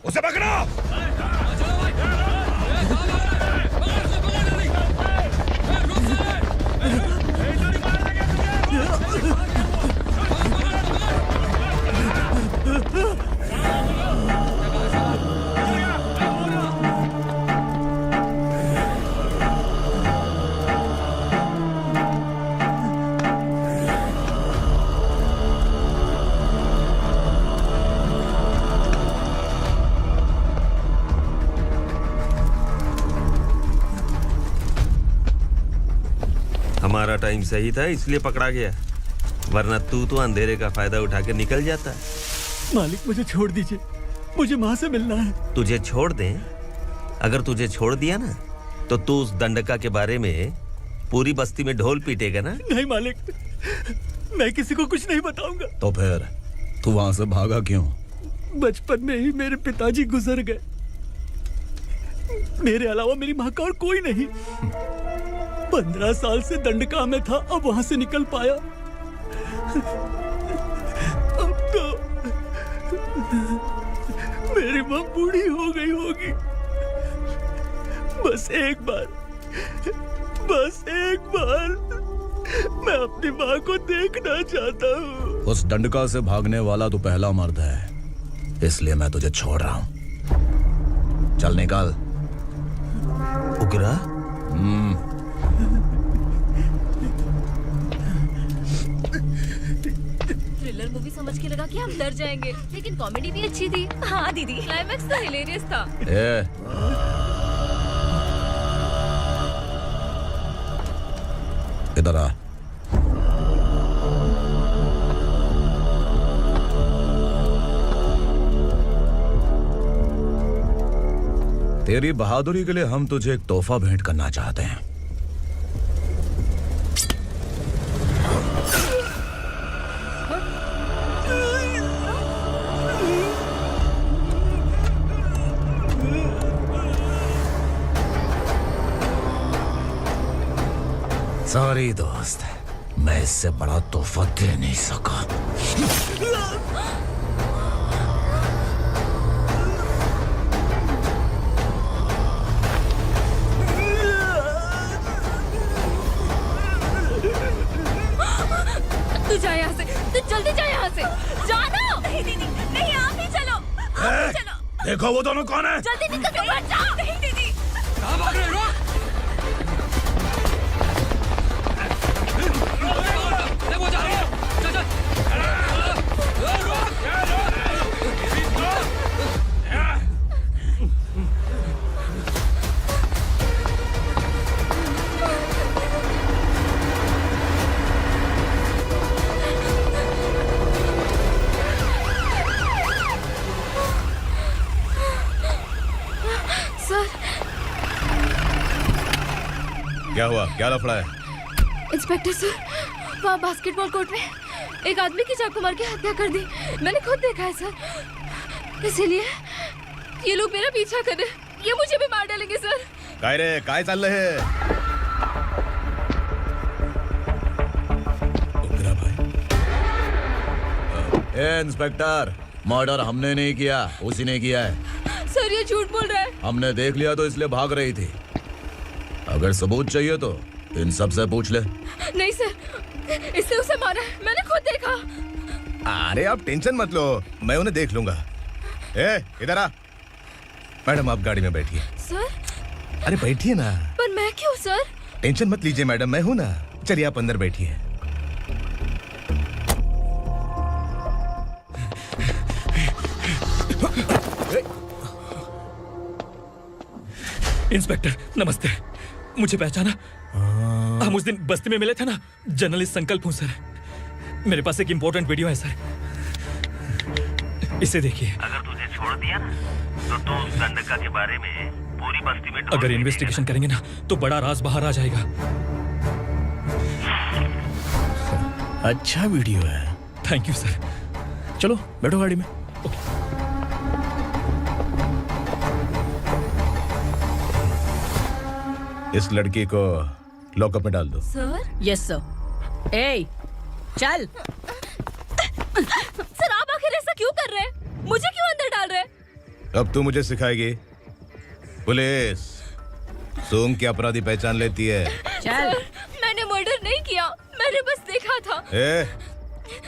उसे पकड़ो। हमारा टाइम सही था इसलिए पकड़ा गया, वरना तू तो अंधेरे का फायदा उठा के निकल जाता। मालिक मुझे छोड़ दीजिए, मुझे माँ से मिलना है। तुझे छोड़ दें? अगर तुझे छोड़ दिया ना तो तू उस दंडका के बारे में पूरी बस्ती में ढोल पीटेगा ना। नहीं मालिक, मैं किसी को कुछ नहीं बताऊंगा। तो फिर तू वहां से भागा क्यों? बचपन में ही मेरे पिताजी गुजर गए, मेरे अलावा मेरी माँ का और कोई नहीं। 15 साल से दंडका में था, अब वहां से निकल पाया। अब तो मेरी माँ बूढ़ी हो गई होगी। बस एक बार मैं अपनी माँ को देखना चाहता हूँ। उस दंडका से भागने वाला तो पहला मर्द है, इसलिए मैं तुझे छोड़ रहा हूँ। चल निकल। उग्रा? थ्रिलर मूवी समझ के लगा कि हम डर जाएंगे, लेकिन कॉमेडी भी अच्छी थी। हाँ दीदी, क्लाइमैक्स तो हिलेरियस था। इधर आ। तेरी बहादुरी के लिए हम तुझे एक तोहफा भेंट करना चाहते हैं। सॉरी दोस्त, मैं इससे बड़ा तोहफा दे नहीं सका। तू जा यहाँ से, तू जल्दी जा यहाँ से। जाना। नहीं दीदी, नहीं, आप ही चलो, आप ही चलो। देखो वो दोनों कौन है? जल्दी निकल के मत जाओ। नहीं दीदी, कहाँ भाग रहे हो? वो जा रही है। चल चल। सर। क्या हुआ? क्या लफड़ा है? इंस्पेक्टर सर, वहाँ बास्केटबॉल कोर्ट में एक आदमी की चाकू मार के हत्या कर दी। मैंने खुद देखा है सर, इसीलिए ये लोग मेरा पीछा कर रहे हैं। ये मुझे भी मार डालेंगे सर। काय रे, काय चाल रहे हैं? इंस्पेक्टर, मर्डर हमने नहीं किया, उसी ने किया है। सर ये झूठ बोल रहा है। हमने देख लिया तो इसलिए भाग रही थी। अगर सबूत चाहिए तो इन सब से पूछ ले। नहीं सर, इसने उसे मारा है, मैंने खुद देखा। अरे आप टेंशन मत लो, मैं उन्हें देख लूंगा। इधर आ। मैडम आप गाड़ी में बैठिए। सर? अरे बैठिए ना। पर मैं क्यों सर? टेंशन मत लीजिए मैडम, मैं हूं ना। चलिए आप अंदर बैठिए। इंस्पेक्टर नमस्ते, मुझे पहचाना? हम उस दिन बस्ती में मिले थे ना, जर्नलिस्ट संकल्प हूँ सर। मेरे पास एक इम्पोर्टेंट वीडियो है सर, इसे देखिए। अगर तुझे छोड़ दिया ना तो तू उस दंडका के बारे में पूरी बस्ती में अगर इन्वेस्टिगेशन करेंगे ना तो बड़ा राज बाहर आ जाएगा। अच्छा वीडियो है। Thank you sir. चलो बैठो गाड़ी में। इस लड़की को लॉकअप में डाल दो। सर? Yes sir. ए, चल। सर आप आखिर ऐसा क्यों कर रहे हैं? मुझे क्यों अंदर डाल रहे हैं? अब तू मुझे सिखाएगी? पुलिस सूंघ के अपराधी पहचान लेती है। चल। मैंने मर्डर नहीं किया, मैंने बस देखा था।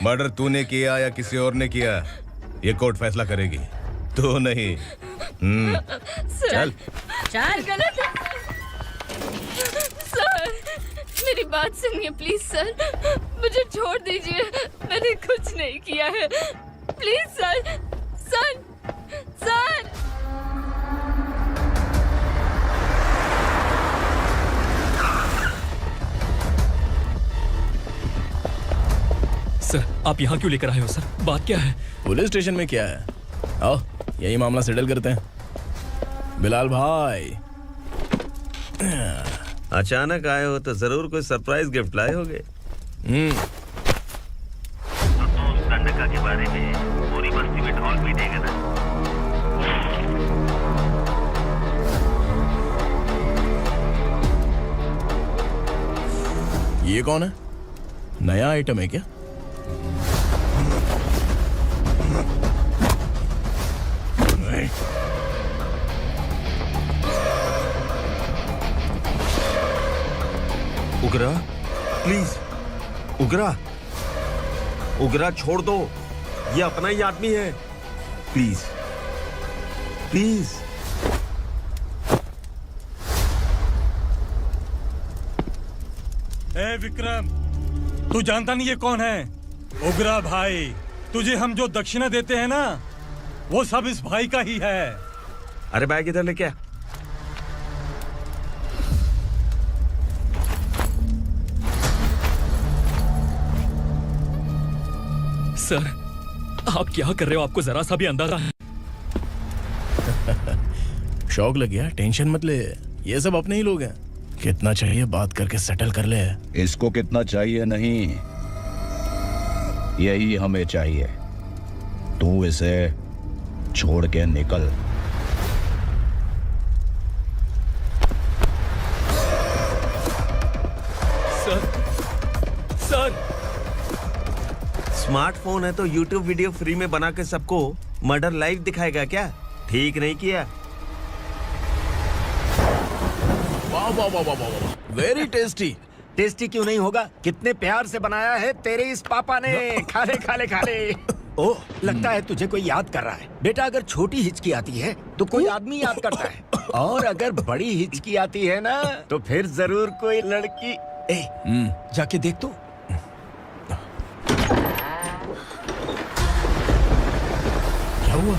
मर्डर तूने किया या किसी और ने किया, ये कोर्ट फैसला करेगी, तू नहीं। चल चल। गलत है सर, मेरी बात सुनिए प्लीज सर, मुझे छोड़ दीजिए, मैंने कुछ नहीं किया है, please sir. Sir sir sir आप यहाँ क्यों लेकर आए हो सर? बात क्या है? पुलिस स्टेशन में क्या है? आओ यही मामला सेटल करते हैं। बिलाल भाई, अचानक आए हो तो जरूर कोई सरप्राइज गिफ्ट लाए होगे। तो उस गंडका के बारे में पूरी बस्ती में ढोल पीटेगा ना। ये कौन है? नया आइटम है क्या? उगरा प्लीज, उगरा उगरा छोड़ दो, ये अपना ही आदमी है, प्लीज प्लीज। ए विक्रम, तू जानता नहीं ये कौन है? उगरा भाई, तुझे हम जो दक्षिणा देते हैं ना, वो सब इस भाई का ही है। अरे बैग इधर लेके आ। सर आप क्या कर रहे हो? आपको जरा सा भी अंदाजा है? शौक लग गया? टेंशन मत ले, ये सब अपने ही लोग हैं। कितना चाहिए बात करके सेटल कर ले। इसको कितना चाहिए नहीं, यही हमें चाहिए। तू इसे छोड़ के निकल। सर स्मार्टफोन है तो YouTube वीडियो फ्री में बना के सबको मर्डर लाइव दिखाएगा क्या? ठीक नहीं किया। वाह वाह वाह वाह वाह, वेरी टेस्टी। टेस्टी क्यों नहीं होगा? कितने प्यार से बनाया है तेरे इस पापा ने। खा ले खा ले खा ले। ओह, लगता है तुझे कोई याद कर रहा है। बेटा अगर छोटी हिचकी आती है तो कोई आदमी याद करता है, और अगर बड़ी हिचकी आती है ना तो फिर जरूर कोई लड़की। जाके देख तो। क्या हुआ?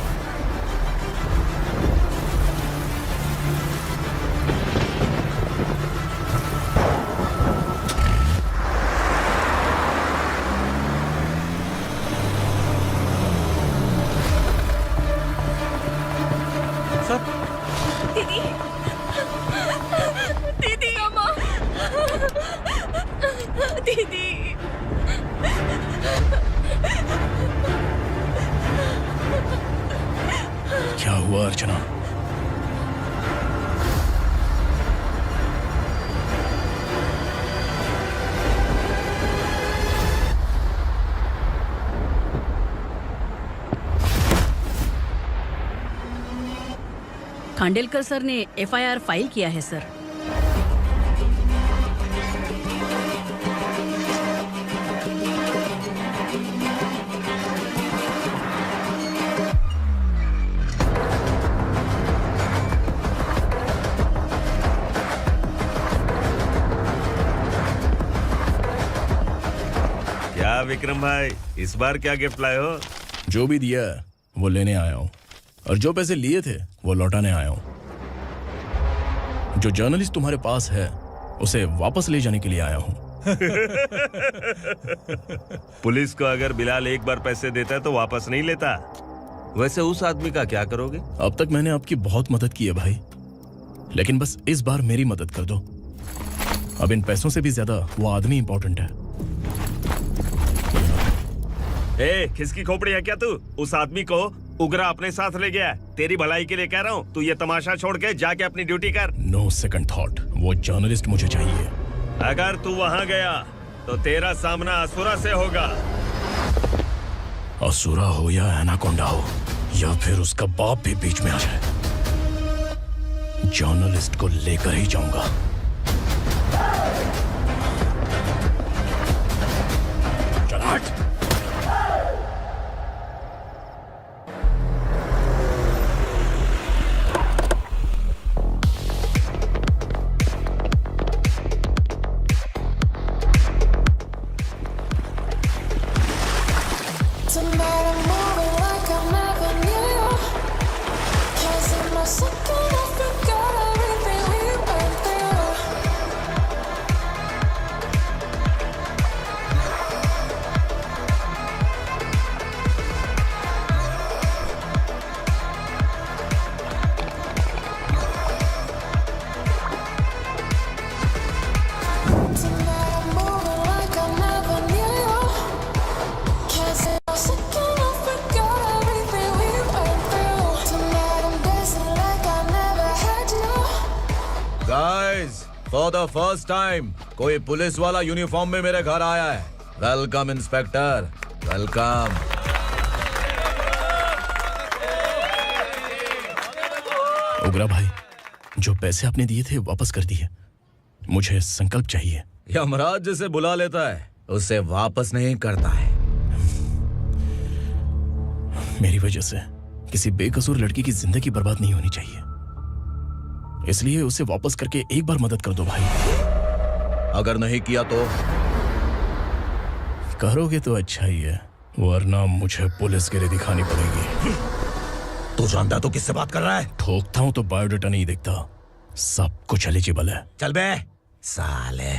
दीदी, दीदी, अम्मा, दीदी। क्या हुआ अर्चना? खांडेलकर सर ने एफआईआर फाइल किया है सर। क्या विक्रम भाई, इस बार क्या गिफ्ट लाए हो? जो भी दिया है वो लेने आया हूँ, और जो पैसे लिए थे वो लौटाने आया हूँ। जो जर्नलिस्ट तुम्हारे पास है उसे वापस ले जाने के लिए आया हूँ। पुलिस को अगर बिलाल एक बार पैसे देता है तो वापस नहीं लेता। वैसे उस आदमी का क्या करोगे? अब तक मैंने आपकी बहुत मदद की है भाई, लेकिन बस इस बार मेरी मदद कर दो। अब इन पैसों से भी ज्यादा वो आदमी इंपॉर्टेंट है। खिसकी खोपड़ी है क्या तू? उस आदमी को उग्रा अपने साथ ले गया। तेरी भलाई के लिए कह रहा हूँ, तू ये तमाशा छोड़ के जाके अपनी ड्यूटी कर। नो सेकंड थॉट, वो जर्नलिस्ट मुझे चाहिए। अगर तू वहाँ गया तो तेरा सामना असुरा से होगा। असुरा हो या एनाकोंडा हो या फिर उसका बाप भी बीच में आ जाए, जर्नलिस्ट को लेकर ही जाऊंगा। चल हट। फॉर द फर्स्ट टाइम कोई पुलिस वाला यूनिफॉर्म में मेरे घर आया है। Welcome inspector, welcome. उग्रा भाई, जो पैसे आपने दिए थे वापस कर दिए। मुझे संकल्प चाहिए। यमराज जिसे बुला लेता है उसे वापस नहीं करता है। मेरी वजह से किसी बेकसूर लड़की की जिंदगी बर्बाद नहीं होनी चाहिए, इसलिए उसे वापस करके एक बार मदद कर दो भाई। अगर नहीं किया तो? करोगे तो अच्छा ही है, वरना मुझे पुलिसगिरी दिखानी पड़ेगी। तू जानता तो किससे बात कर रहा है? ठोकता हूं तो बायोडाटा नहीं दिखता, सब कुछ एलिजिबल है। चल बे साले।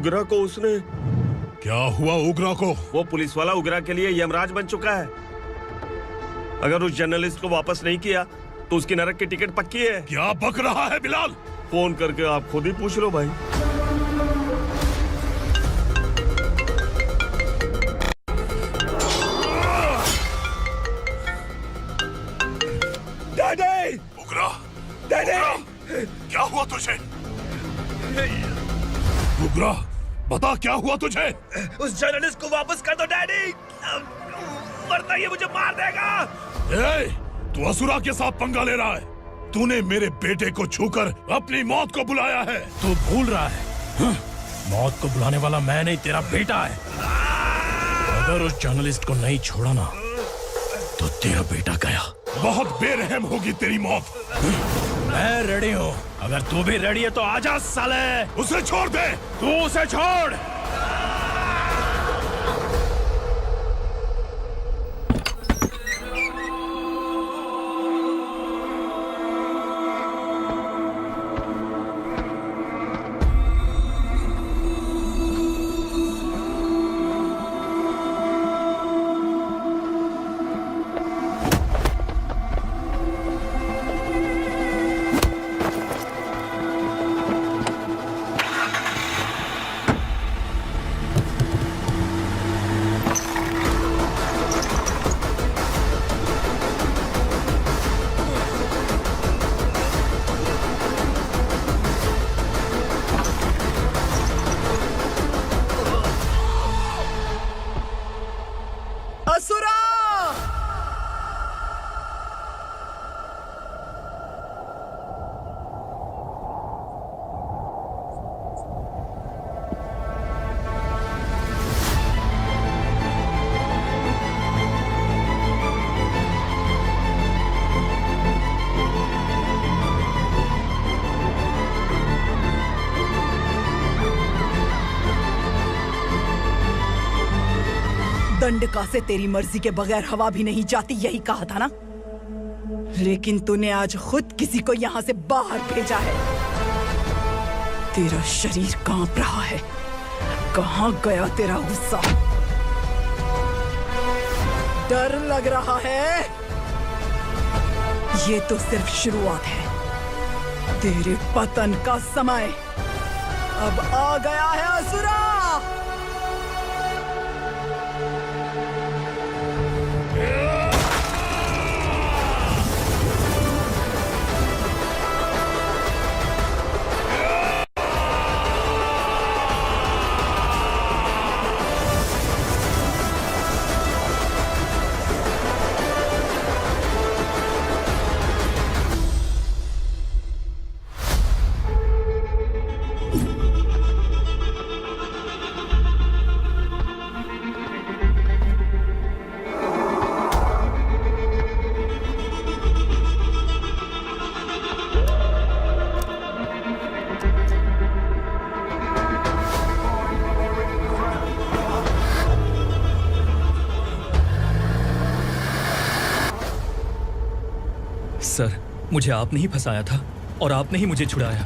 उगरा को उसने। क्या हुआ उगरा को? वो पुलिस वाला उगरा के लिए यमराज बन चुका है। अगर उस जर्नलिस्ट को वापस नहीं किया तो उसकी नरक की टिकट पक्की है। क्या बक रहा है बिलाल? फोन करके आप खुद ही पूछ लो भाई। डैडी! उगरा! डैडी! क्या हुआ तुझे? उगरा, बता क्या हुआ तुझे? उस जर्नलिस्ट को वापस कर दो डैडी, वरना ये मुझे मार देगा। ए, तू असुरा के साथ पंगा ले रहा है। तूने मेरे बेटे को छूकर अपनी मौत को बुलाया है। तू भूल रहा है, मौत को बुलाने वाला मैं नहीं, तेरा बेटा है। अगर उस जर्नलिस्ट को नहीं छोड़ा ना तो तेरा बेटा गया। बहुत बेरहम होगी तेरी मौत। मैं रेडी हूँ, अगर तू भी रेडी है तो आजा साले। उसे छोड़ दे। तू उसे छोड़। दंडका से तेरी मर्जी के बगैर हवा भी नहीं जाती, यही कहा था ना? लेकिन तूने आज खुद किसी को यहाँ से बाहर भेजा है। तेरा शरीर कांप रहा है। कहाँ गया तेरा गुस्सा? डर लग रहा है? ये तो सिर्फ शुरुआत है। तेरे पतन का समय अब आ गया है असुरा। सर, मुझे आपने ही फंसाया था और आपने ही मुझे छुड़ाया।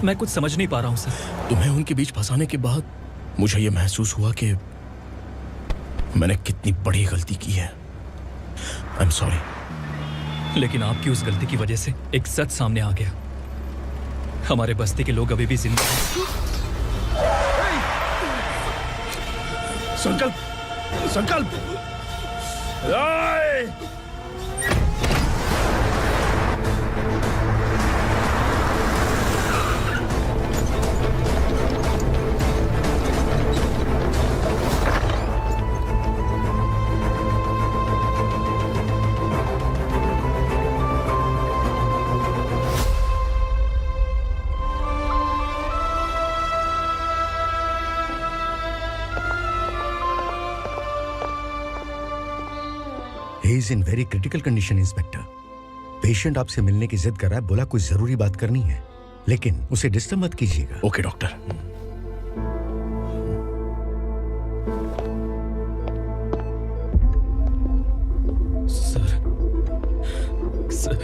मैं कुछ समझ नहीं पा रहा हूँ सर। तुम्हें उनके बीच फंसाने के बाद मुझे यह महसूस हुआ कि मैंने कितनी बड़ी गलती की है। I am sorry. लेकिन आपकी उस गलती की वजह से एक सच सामने आ गया। हमारे बस्ती के लोग अभी भी जिंदा हैं। संकल्प, संकल्प। He is in very critical condition, inspector. Patient आपसे मिलने की जिद कर रहा है, बोला कोई जरूरी बात करनी है, लेकिन उसे डिस्टर्ब मत कीजिएगा। Okay doctor. Sir, sir,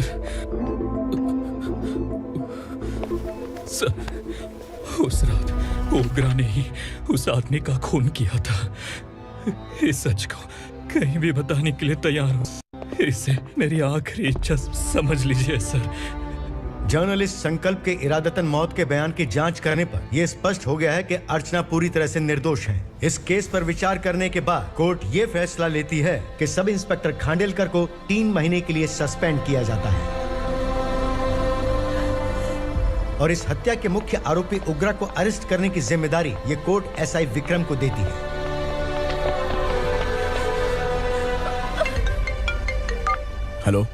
sir, उस रात उग्रा ने ही उस आदमी का खून किया था। इस सच को कहीं भी बताने के लिए तैयार हूँ। इसे मेरी आखिरी इच्छा समझ लीजिए सर। जर्नलिस्ट संकल्प के इरादतन मौत के बयान की जांच करने पर यह स्पष्ट हो गया है कि अर्चना पूरी तरह से निर्दोष है। इस केस पर विचार करने के बाद कोर्ट ये फैसला लेती है कि सब इंस्पेक्टर खांडेलकर को 3 महीने के लिए सस्पेंड किया जाता है और इस हत्या के मुख्य आरोपी उग्रा को अरेस्ट करने की जिम्मेदारी ये कोर्ट एसआई विक्रम को देती है। हेलो,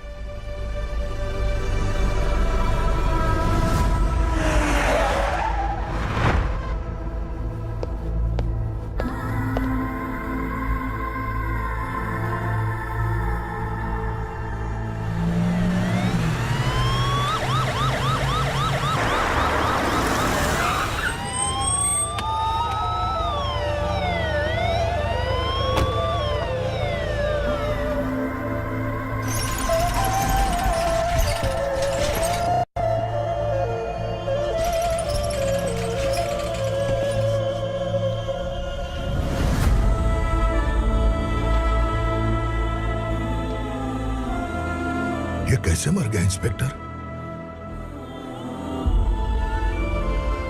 ये कैसे मर गया इंस्पेक्टर?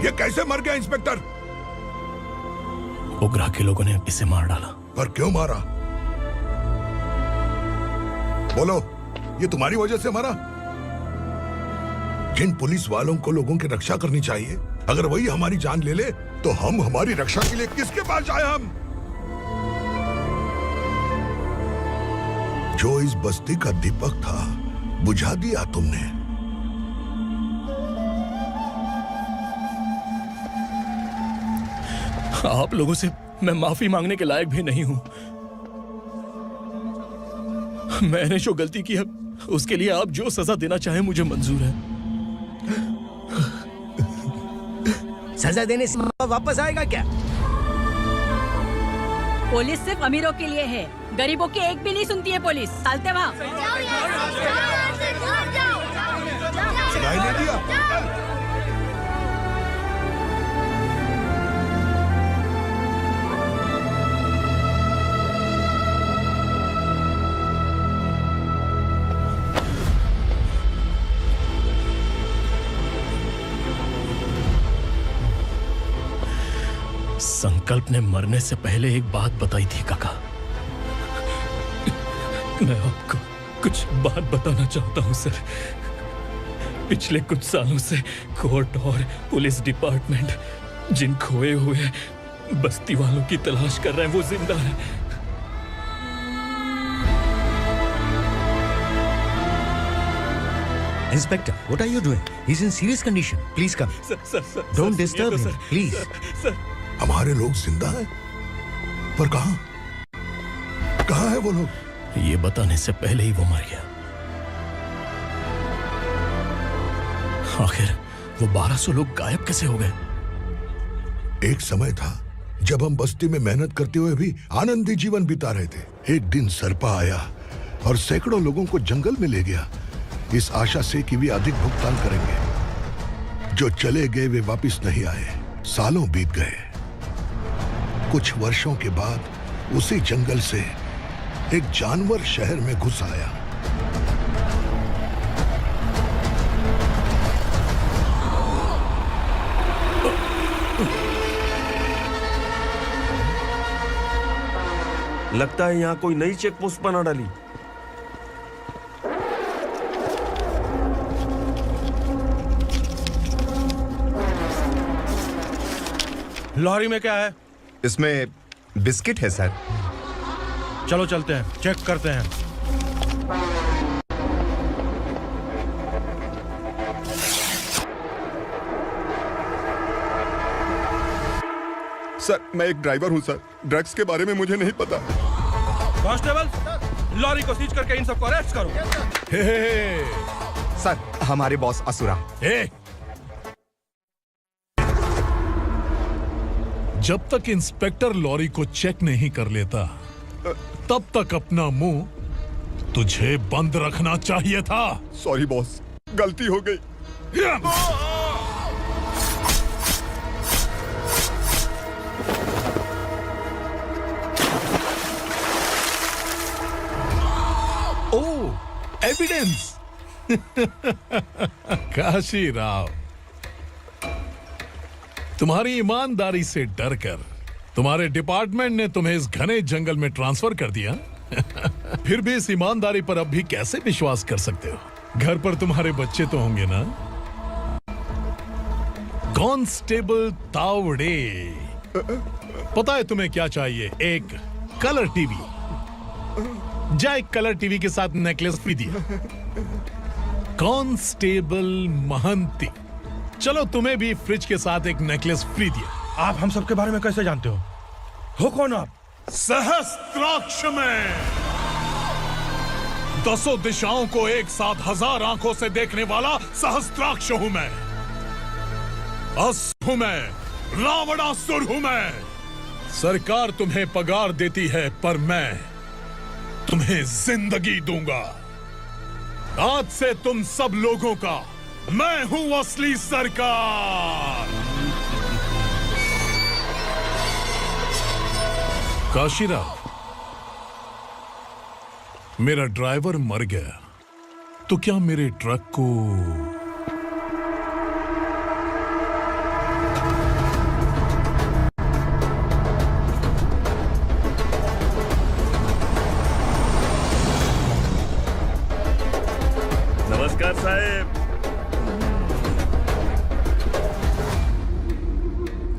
ये कैसे मर गया इंस्पेक्टर? उग्रा के लोगों ने इसे मार डाला। पर क्यों मारा? बोलो, ये तुम्हारी वजह से मरा? जिन पुलिस वालों को लोगों की रक्षा करनी चाहिए, अगर वही हमारी जान ले ले तो हम हमारी रक्षा के लिए किसके पास जाए? हम जो इस बस्ती का दीपक था बुझा दिया तुमने। आप लोगों से मैं माफी मांगने के लायक भी नहीं हूं। मैंने जो गलती की है उसके लिए आप जो सजा देना चाहे मुझे मंजूर है। सजा देने से वापस आएगा क्या? पुलिस सिर्फ अमीरों के लिए है, गरीबों की एक भी नहीं सुनती है पुलिस। चलते वहाँ। सुनाई नहीं दिया? संकल्प ने मरने से पहले एक बात बताई थी काका। मैं आपको कुछ बात बताना चाहता हूं सर। पिछले कुछ सालों से कोर्ट और पुलिस डिपार्टमेंट जिन खोए हुए बस्ती वालों की तलाश कर रहे हैं वो जिंदा है। Inspector, what are you doing? He's in serious condition. Please come. Sir, Don't disturb him, please. Sir, हमारे लोग जिंदा हैं? पर कहां? कहां है वो लोग? ये बताने से पहले ही वो मर गया। आखिर वो 1200 लोग गायब कैसे हो गए? एक समय था जब हम बस्ती में मेहनत करते हुए भी आनंदी जीवन बिता रहे थे। एक दिन सरपा आया और सैकड़ों लोगों को जंगल में ले गया, इस आशा से कि वे अधिक भुगतान करेंगे। जो चले गए वे वापस नहीं आए। सालों बीत गए। कुछ वर्षों के बाद उसी जंगल से एक जानवर शहर में घुस आया। लगता है यहाँ कोई नई चेक पोस्ट बना डाली। लॉरी में क्या है? इसमें बिस्किट है सर। चलो चलते हैं, चेक करते हैं। सर, मैं एक ड्राइवर हूं सर। ड्रग्स के बारे में मुझे नहीं पता। कांस्टेबल, लॉरी को सीज करके इन सबको अरेस्ट करो। सर, हमारे बॉस असुरा। जब तक इंस्पेक्टर लॉरी को चेक नहीं कर लेता तब तक अपना मुंह तुझे बंद रखना चाहिए था। सॉरी बॉस, गलती हो गई। एविडेंस। काशी राव, तुम्हारी ईमानदारी से डरकर तुम्हारे डिपार्टमेंट ने तुम्हें इस घने जंगल में ट्रांसफर कर दिया। फिर भी इस ईमानदारी पर अब भी कैसे विश्वास कर सकते हो? घर पर तुम्हारे बच्चे तो होंगे ना? कांस्टेबल तावड़े, पता है तुम्हें क्या चाहिए? एक कलर टीवी। जा एक कलर टीवी के साथ नेकलेस भी दिया। कांस्टेबल महंती, चलो तुम्हें भी फ्रिज के साथ एक नेकलेस फ्री दिया। आप हम सबके बारे में कैसे जानते हो कौन आप? सहस्त्राक्ष में 10 दिशाओं को एक साथ 1000 आंखों से देखने वाला सहस्त्राक्ष हूं मैं। असुर हूं मैं, रावणासुर हूं मैं। सरकार तुम्हें पगार देती है, पर मैं तुम्हें जिंदगी दूंगा। आज से तुम सब लोगों का मैं हूं असली सरकार। काशीराव, मेरा ड्राइवर मर गया तो क्या मेरे ट्रक को नमस्कार साहब।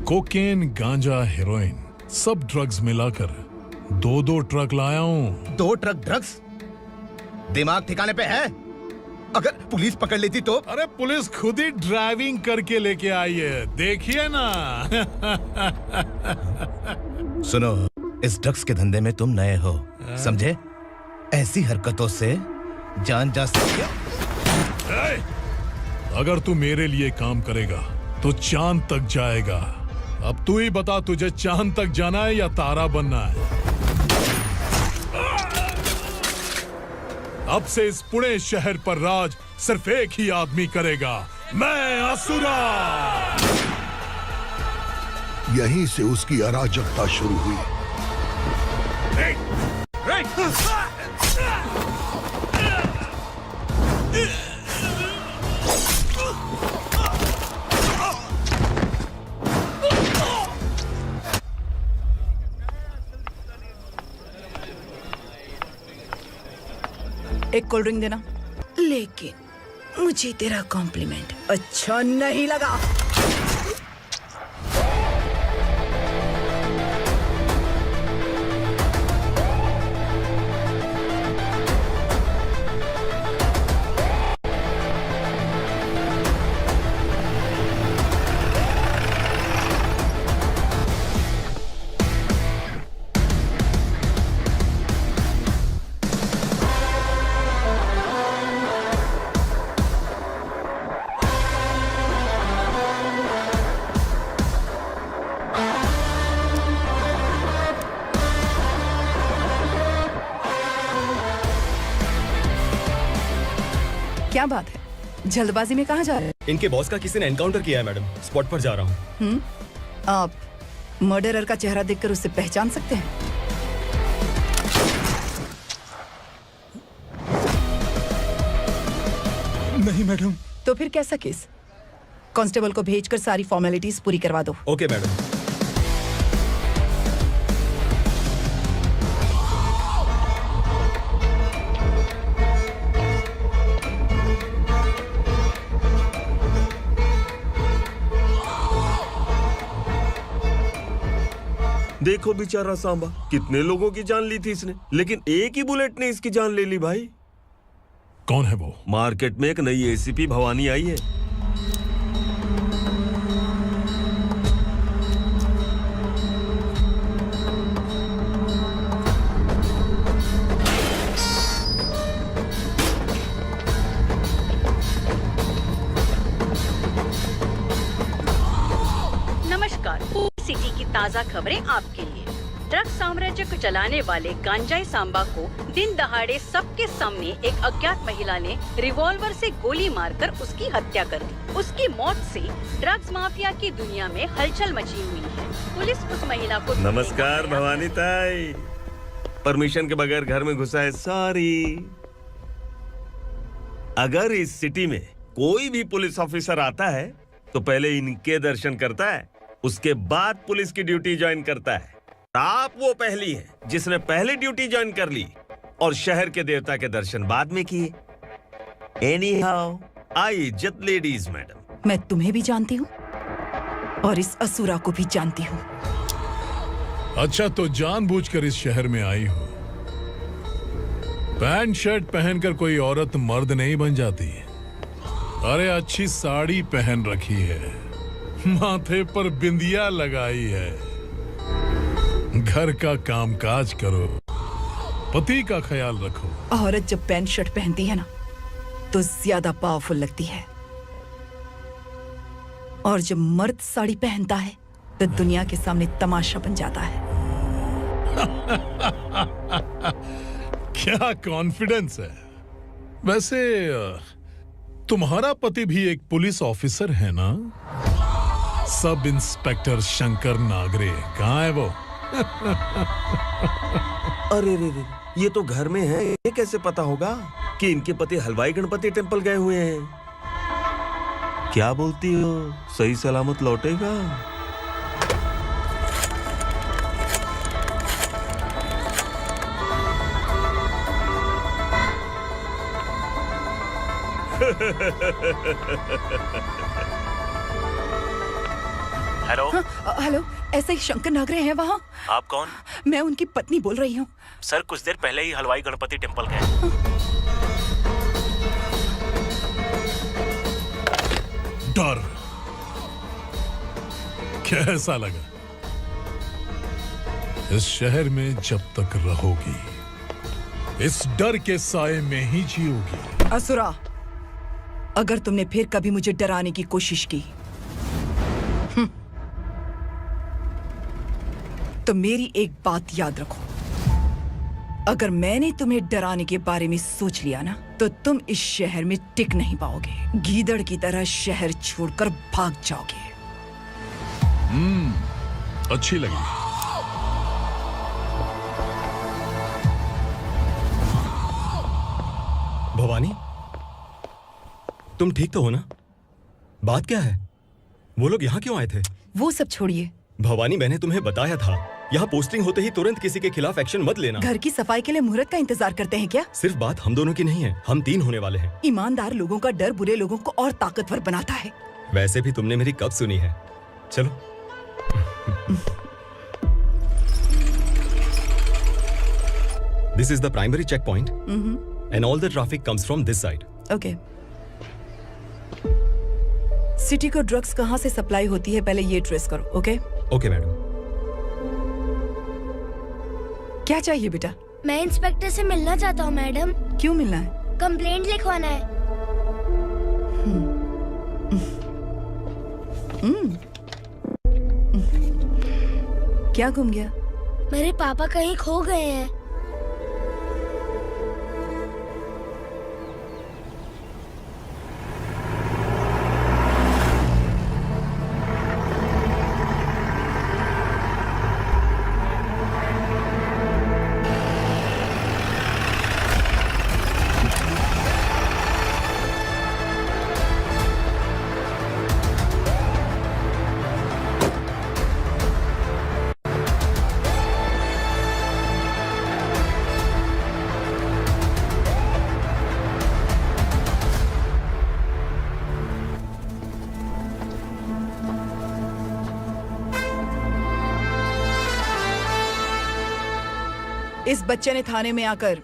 कोकेन, गांजा, हेरोइन, सब ड्रग्स मिलाकर 2 ट्रक लाया हूं। 2 ट्रक ड्रग्स? दिमाग ठिकाने पे है? अगर पुलिस पकड़ लेती तो? अरे पुलिस खुद ही ड्राइविंग करके लेके आई है, देखिए ना। सुनो, इस ड्रग्स के धंधे में तुम नए हो, समझे? ऐसी हरकतों से जान जा सकती है। अगर तू मेरे लिए काम करेगा तो चांद तक जाएगा। अब तू ही बता, तुझे चांद तक जाना है या तारा बनना है? अब से इस पुणे शहर पर राज सिर्फ एक ही आदमी करेगा, मैं असुरा। यहीं से उसकी अराजकता शुरू हुई। एक कोल्ड ड्रिंक देना। लेकिन मुझे तेरा कॉम्प्लीमेंट अच्छा नहीं लगा। क्या बात है, जल्दबाजी में कहाँ जा रहे हैं? इनके बॉस का किसी ने एनकाउंटर किया है मैडम, स्पॉट पर जा रहा हूँ। आप मर्डरर का चेहरा देखकर उसे पहचान सकते हैं? नहीं मैडम। तो फिर कैसा केस? कांस्टेबल को भेजकर सारी फॉर्मेलिटीज पूरी करवा दो। Okay madam. देखो बेचारा सांबा, कितने लोगों की जान ली थी इसने, लेकिन एक ही बुलेट ने इसकी जान ले ली भाई। कौन है वो? मार्केट में एक नई एसीपी भवानी आई है। नमस्कार, सिटी की ताज़ा खबरें आपके लिए। ड्रग साम्राज्य को चलाने वाले गांजाई सांबा को दिन दहाड़े सबके सामने एक अज्ञात महिला ने रिवॉल्वर से गोली मारकर उसकी हत्या कर दी। उसकी मौत से ड्रग्स माफिया की दुनिया में हलचल मची हुई है। पुलिस उस महिला को नमस्कार भवानी ताई, परमिशन के बगैर घर में घुसा है, सॉरी। अगर इस सिटी में कोई भी पुलिस ऑफिसर आता है तो पहले इनके दर्शन करता है, उसके बाद पुलिस की ड्यूटी ज्वाइन करता है। आप वो पहली है जिसने पहले ड्यूटी ज्वाइन कर ली और शहर के देवता के दर्शन बाद में किए। एनीहाउ, आई इज्जत लेडीज मैडम। मैं तुम्हें भी जानती हूँ और इस असुरा को भी जानती हूँ। अच्छा, तो जानबूझकर इस शहर में आई हो। पैंट शर्ट पहनकर कोई औरत मर्द नहीं बन जाती। अरे अच्छी साड़ी पहन रखी है, माथे पर बिंदिया लगाई है, घर का कामकाज करो, पति का ख्याल रखो। औरत जब पैंट शर्ट पहनती है ना तो ज्यादा पावरफुल लगती है, और जब मर्द साड़ी पहनता है तो दुनिया के सामने तमाशा बन जाता है। क्या कॉन्फिडेंस है। वैसे तुम्हारा पति भी एक पुलिस ऑफिसर है ना? सब इंस्पेक्टर शंकर नागरे कहाँ है वो? अरे रे रे, ये तो घर में है। ये कैसे पता होगा कि इनके पति हलवाई गणपति टेम्पल गए हुए हैं? क्या बोलती हो, सही सलामत लौटेगा? हेलो। हेलो, ऐसे ही शंकर नागरे हैं वहाँ? आप कौन? मैं उनकी पत्नी बोल रही हूँ। सर कुछ देर पहले ही हलवाई गणपति टेम्पल गए। डर कैसा लगा? इस शहर में जब तक रहोगी इस डर के साए में ही जियोगी। असुरा, अगर तुमने फिर कभी मुझे डराने की कोशिश की तो मेरी एक बात याद रखो, अगर मैंने तुम्हें डराने के बारे में सोच लिया ना तो तुम इस शहर में टिक नहीं पाओगे। गीदड़ की तरह शहर छोड़कर भाग जाओगे। अच्छी लगी। भवानी, तुम ठीक तो हो ना? बात क्या है? वो लोग यहाँ क्यों आए थे? वो सब छोड़िए। भवानी, मैंने तुम्हें बताया था यहाँ पोस्टिंग होते ही तुरंत किसी के खिलाफ एक्शन मत लेना। घर की सफाई के लिए मुहूर्त का इंतजार करते हैं क्या? सिर्फ बात हम दोनों की नहीं है, हम 3 होने वाले हैं। ईमानदार लोगों का डर बुरे लोगों को और ताकतवर बनाता है। वैसे भी तुमने मेरी कब सुनी है। चलो। This is the primary checkpoint, and all the traffic comes from this side. Okay. City को ड्रग्स कहाँ से सप्लाई होती है पहले ये ट्रेस करो। ओके? Okay madam. क्या चाहिए बेटा? मैं इंस्पेक्टर से मिलना चाहता हूँ मैडम। क्यों मिलना है? कंप्लेंट लिखवाना है। क्या गुम गया? मेरे पापा कहीं खो गए हैं। इस बच्चे ने थाने में आकर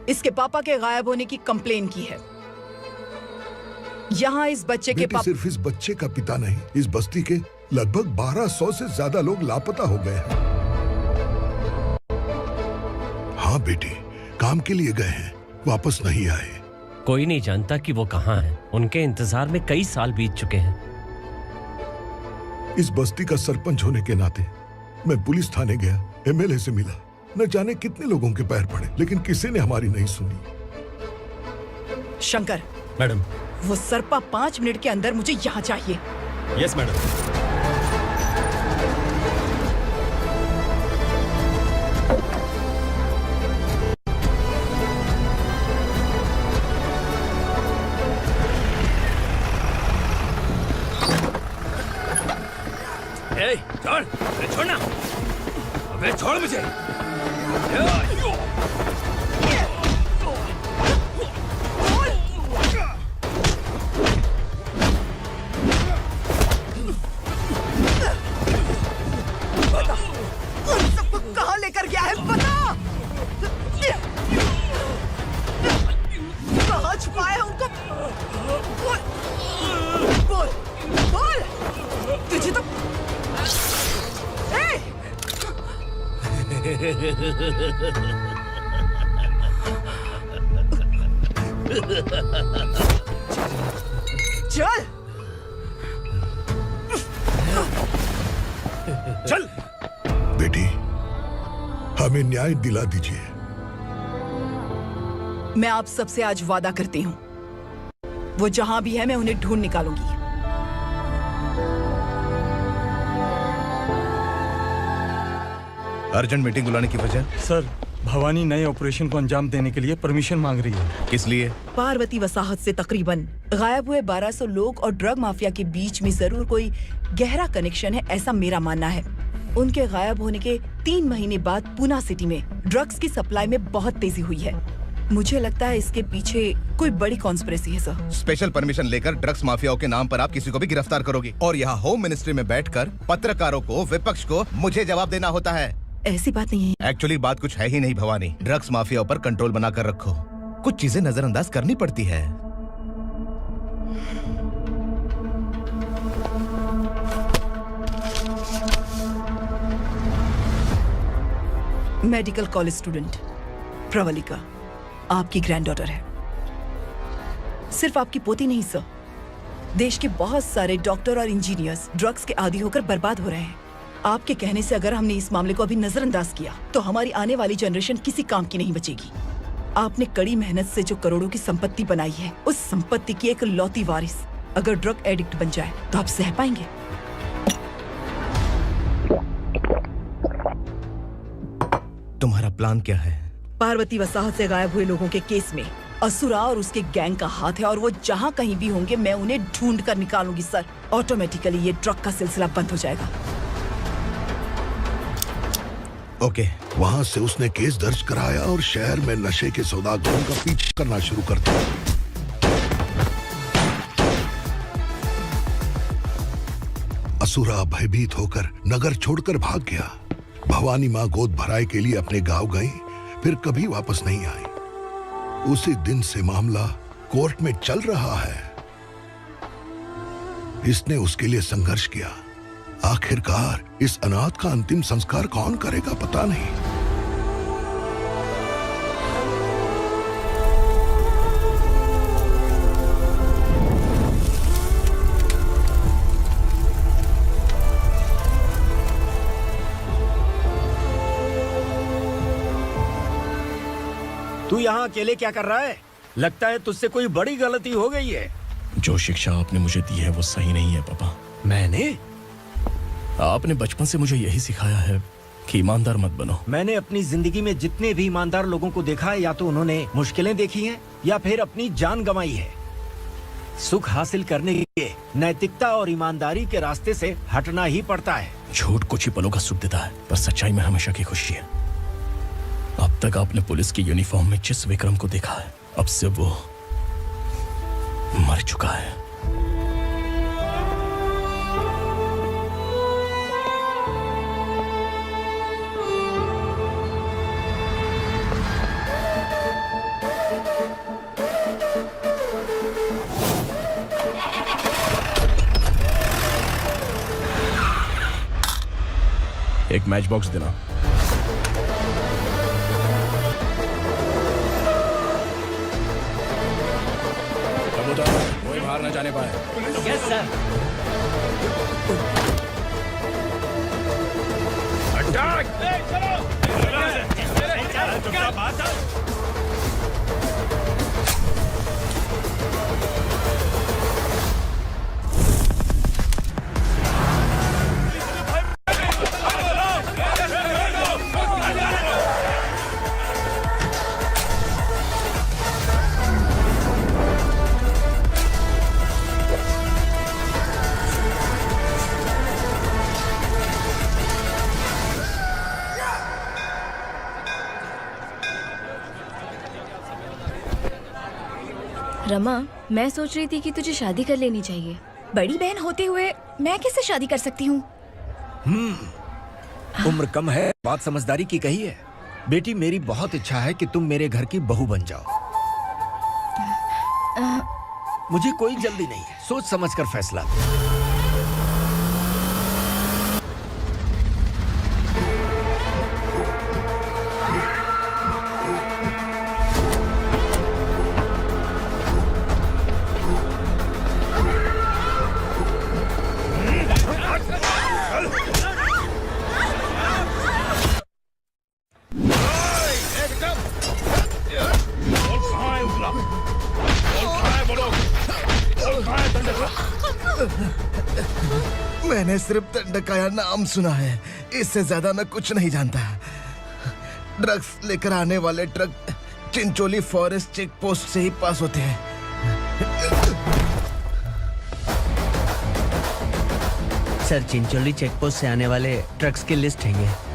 इसके पापा के गायब होने की कंप्लेन की है। यहाँ इस बच्चे के पापा सिर्फ इस बच्चे का पिता नहीं, इस बस्ती के लगभग 1200 से ज्यादा लोग लापता हो गए हैं। हाँ बेटी, काम के लिए गए हैं, वापस नहीं आए। कोई नहीं जानता कि वो कहाँ हैं। उनके इंतजार में कई साल बीत चुके हैं। इस बस्ती का सरपंच होने के नाते मैं पुलिस थाने गया, एमएलए से मिला, न जाने कितने लोगों के पैर पड़े, लेकिन किसी ने हमारी नहीं सुनी। शंकर। मैडम। वो सरपा 5 मिनट के अंदर मुझे यहाँ चाहिए। Yes madam. छोड़ मुझे। कहाँ लेकर गया है बता। कहाँ छुपाया है उनको? बोल बोल तुझे तो चल चल बेटी, हमें न्याय दिला दीजिए। मैं आप सबसे आज वादा करती हूँ, वो जहां भी है मैं उन्हें ढूंढ निकालूंगी। अर्जेंट मीटिंग बुलाने की वजह? सर, भवानी नए ऑपरेशन को अंजाम देने के लिए परमिशन मांग रही है। किस लिए? पार्वती वसाहत से तकरीबन गायब हुए 1200 लोग और ड्रग माफिया के बीच में जरूर कोई गहरा कनेक्शन है, ऐसा मेरा मानना है। उनके गायब होने के 3 महीने बाद पूना सिटी में ड्रग्स की सप्लाई में बहुत तेजी हुई है। मुझे लगता है इसके पीछे कोई बड़ी कॉन्स्पिरेसी है सर। स्पेशल परमिशन लेकर ड्रग्स माफियाओं के नाम पर आप किसी को भी गिरफ्तार करोगे और यहाँ होम मिनिस्ट्री में बैठकर पत्रकारों को, विपक्ष को मुझे जवाब देना होता है। ऐसी बात नहीं है। एक्चुअली बात कुछ है ही नहीं भवानी। ड्रग्स माफियाओं पर कंट्रोल बनाकर रखो, कुछ चीजें नजरअंदाज करनी पड़ती है। मेडिकल कॉलेज स्टूडेंट प्रवलिका आपकी ग्रैंडडॉटर है। सिर्फ आपकी पोती नहीं सर, देश के बहुत सारे डॉक्टर और इंजीनियर्स ड्रग्स के आदी होकर बर्बाद हो रहे हैं। आपके कहने से अगर हमने इस मामले को अभी नजरअंदाज किया तो हमारी आने वाली जनरेशन किसी काम की नहीं बचेगी। आपने कड़ी मेहनत से जो करोड़ों की संपत्ति बनाई है, उस संपत्ति की एक लौती वारिस अगर ड्रग एडिक्ट बन जाए तो आप सह पाएंगे? तुम्हारा प्लान क्या है? पार्वती वसाहत से गायब हुए लोगों के केस में असुरा और उसके गैंग का हाथ है और वो जहाँ कहीं भी होंगे मैं उन्हें ढूंढ कर निकालूंगी सर। ऑटोमेटिकली ये ड्रग का सिलसिला बंद हो जाएगा। ओके। वहाँ से उसने केस दर्ज कराया और शहर में नशे के सौदागरों का पीछा करना शुरू कर दिया। असुरा भयभीत होकर नगर छोड़कर भाग गया। भवानी माँ गोद भराई के लिए अपने गांव गई, फिर कभी वापस नहीं आई। उसी दिन से मामला कोर्ट में चल रहा है। इसने उसके लिए संघर्ष किया। आखिरकार इस अनाथ का अंतिम संस्कार कौन करेगा पता नहीं। तू यहाँ अकेले क्या कर रहा है? लगता है तुझसे कोई बड़ी गलती हो गई है। जो शिक्षा आपने मुझे दी है वो सही नहीं है पापा। मैंने? आपने बचपन से मुझे यही सिखाया है कि ईमानदार मत बनो। मैंने अपनी जिंदगी में जितने भी ईमानदार लोगों को देखा है, या तो उन्होंने मुश्किलें देखी हैं या फिर अपनी जान गंवाई है। सुख हासिल करने के लिए नैतिकता और ईमानदारी के रास्ते से हटना ही पड़ता है। झूठ कुछ ही पलों का सुख देता है, पर सच्चाई में हमेशा की खुशी है। अब तक आपने पुलिस की यूनिफॉर्म में जिस विक्रम को देखा है, अब से वो मर चुका है। एक मैच बॉक्स देना। कोई बाहर न जाने पाए। Yes sir. रमा, मैं सोच रही थी कि तुझे शादी कर लेनी चाहिए। बड़ी बहन होते हुए मैं कैसे शादी कर सकती हूँ? उम्र कम है, बात समझदारी की कही है। बेटी, मेरी बहुत इच्छा है कि तुम मेरे घर की बहू बन जाओ। मुझे कोई जल्दी नहीं है, सोच समझ कर फैसला। मैंने सिर्फ दंडकाया नाम सुना है, इससे ज्यादा मैं कुछ नहीं जानता। ड्रग्स लेकर आने वाले truck Chincholi forest check post से ही पास होते हैं। सर, चिंचोली चेक पोस्ट से आने वाले ट्रक्स की लिस्ट है ये।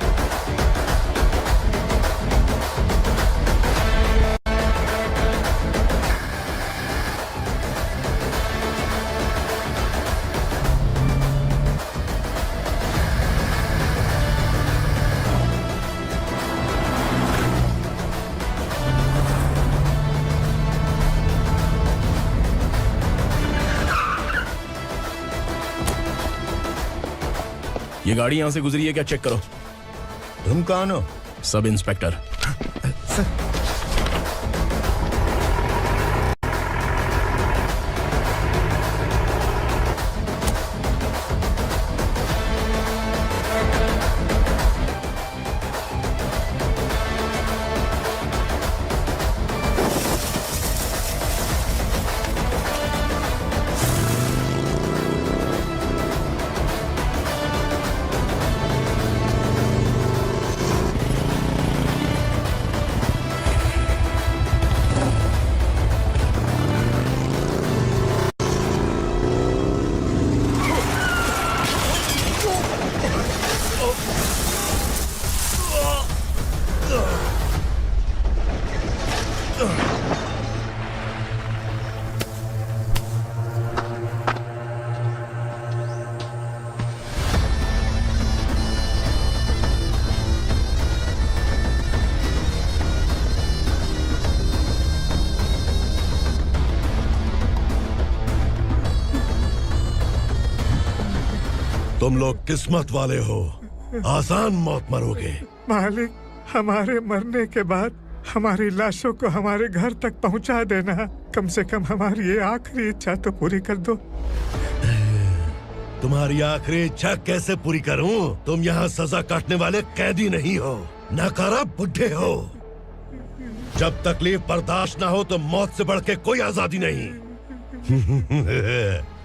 ये गाड़ी यहाँ से गुजरी है क्या, चेक करो। तुम कौन हो? Sub inspector. तुम लोग किस्मत वाले हो, आसान मौत मरोगे। मालिक, हमारे मरने के बाद हमारी लाशों को हमारे घर तक पहुंचा देना। कम से कम हमारी ये आखिरी इच्छा तो पूरी कर दो। तुम्हारी आखिरी इच्छा कैसे पूरी करूं? तुम यहाँ सजा काटने वाले कैदी नहीं हो, नकारा बुढ़े हो। जब तकलीफ बर्दाश्त ना हो तो मौत से बढ़ के कोई आजादी नहीं।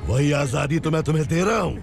वही आजादी तो मैं तुम्हें दे रहा हूँ।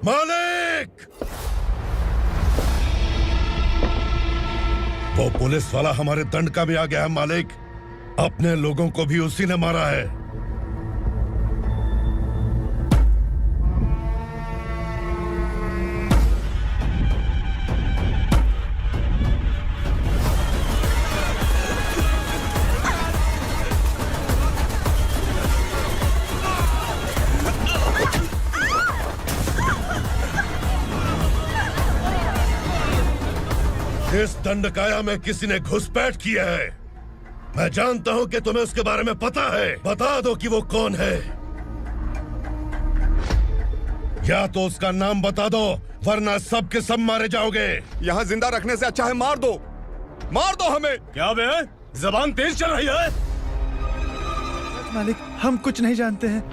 मालिक! वो पुलिस वाला हमारे दंड का भी आ गया है मालिक। अपने लोगों को भी उसी ने मारा है। इस दंडकाया में किसी ने घुसपैठ किया है। मैं जानता हूं कि तुम्हें उसके बारे में पता है। बता दो कि वो कौन है। या तो उसका नाम बता दो, वरना सब के सब मारे जाओगे। यहाँ जिंदा रखने से अच्छा है मार दो हमें। क्या बे, जबान तेज चल रही है? मालिक, हम कुछ नहीं जानते हैं।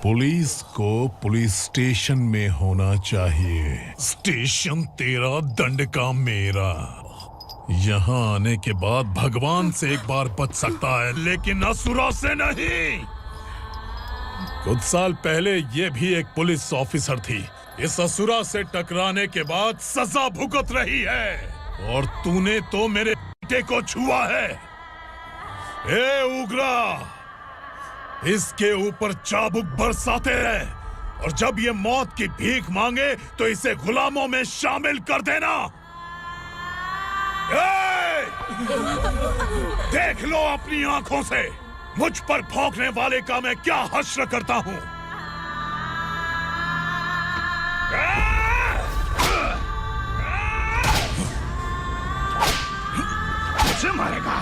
पुलिस को पुलिस स्टेशन में होना चाहिए। स्टेशन तेरा, दंड का मेरा। यहाँ आने के बाद भगवान से एक बार बच सकता है, लेकिन असुरा से नहीं। कुछ साल पहले ये भी एक पुलिस ऑफिसर थी। इस असुरा से टकराने के बाद सजा भुगत रही है, और तूने तो मेरे बेटे को छुआ है। ए उग्रा, इसके ऊपर चाबुक बरसाते हैं, और जब ये मौत की भीख मांगे तो इसे गुलामों में शामिल कर देना। देख लो अपनी आंखों से मुझ पर भौंकने वाले का मैं क्या हश्र करता हूं। मुझे मारेगा।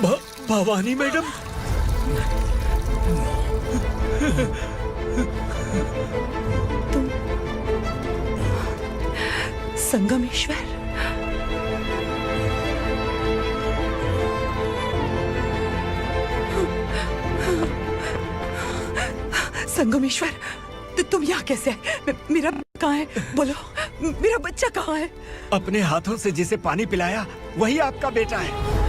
भवानी मैडम, संगमेश्वर, संगमेश्वर, तुम यहाँ कैसे आए? मेरा कहाँ है? बोलो, मेरा बच्चा कहाँ है? अपने हाथों से जिसे पानी पिलाया वही आपका बेटा है।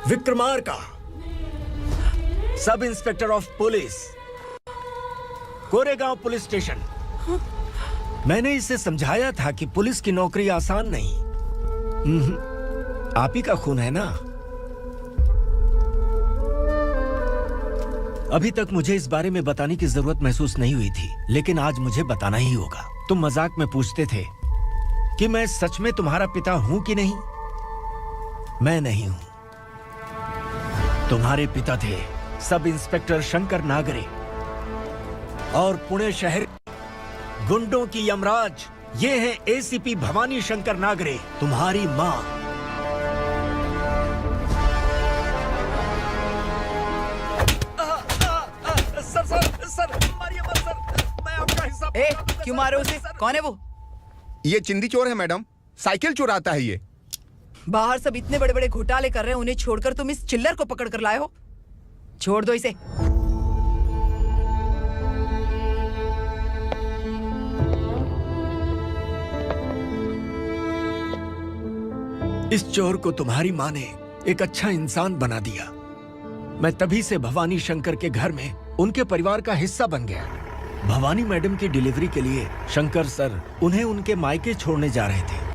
Vikramarka, sub inspector of police, Koregaon police station. मैंने इसे समझाया था कि पुलिस की नौकरी आसान नहीं। आप ही का खून है ना। अभी तक मुझे इस बारे में बताने की जरूरत महसूस नहीं हुई थी, लेकिन आज मुझे बताना ही होगा। तुम मजाक में पूछते थे कि मैं सच में तुम्हारा पिता हूं कि नहीं। मैं नहीं हूं। तुम्हारे पिता थे सब इंस्पेक्टर शंकर नागरे, और पुणे शहर गुंडों की यमराज ये है एसीपी भवानी शंकर नागरे, तुम्हारी मां। सर, मारिए मत सर, मैं आपका हिस्सा। क्यों मारे उसे? कौन है वो? ये चिंदी चोर है मैडम, साइकिल चुराता है ये। बाहर सब इतने बड़े बड़े घोटाले कर रहे हैं, उन्हें छोड़कर तुम इस चिल्लर को पकड़ कर लाए हो। छोड़ दो इसे। इस चोर को तुम्हारी मां ने एक अच्छा इंसान बना दिया। मैं तभी से भवानी शंकर के घर में उनके परिवार का हिस्सा बन गया। भवानी मैडम की डिलीवरी के लिए शंकर सर उन्हें उनके मायके छोड़ने जा रहे थे।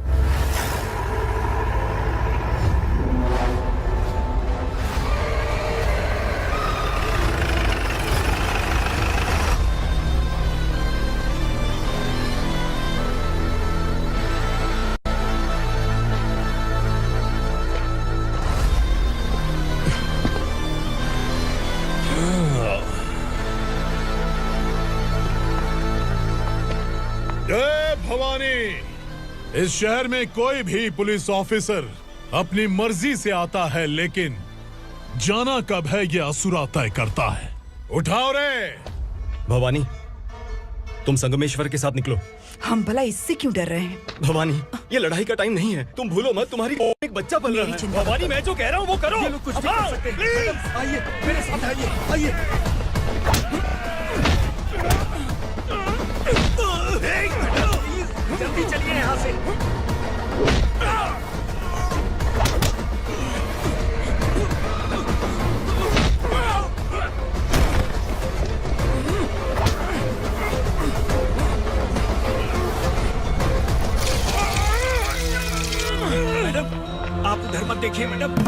जय भवानी। इस शहर में कोई भी पुलिस ऑफिसर अपनी मर्जी से आता है, लेकिन जाना कब है ये असुरा तय करता है। उठाओ रे। भवानी, तुम संगमेश्वर के साथ निकलो। हम भला इससे क्यों डर रहे हैं? भवानी, ये लड़ाई का टाइम नहीं है। तुम भूलो मत, तुम्हारी एक बच्चा पल रहा है। भवानी, मैं जो कह रहा हूँ वो करो। ये लोग कुछ नहीं कर सकते। मैडम, आइए मेरे साथ आइए, आइए। जल्दी चलिए यहाँ से। मैडम, आप उधर मत देखिए मैडम।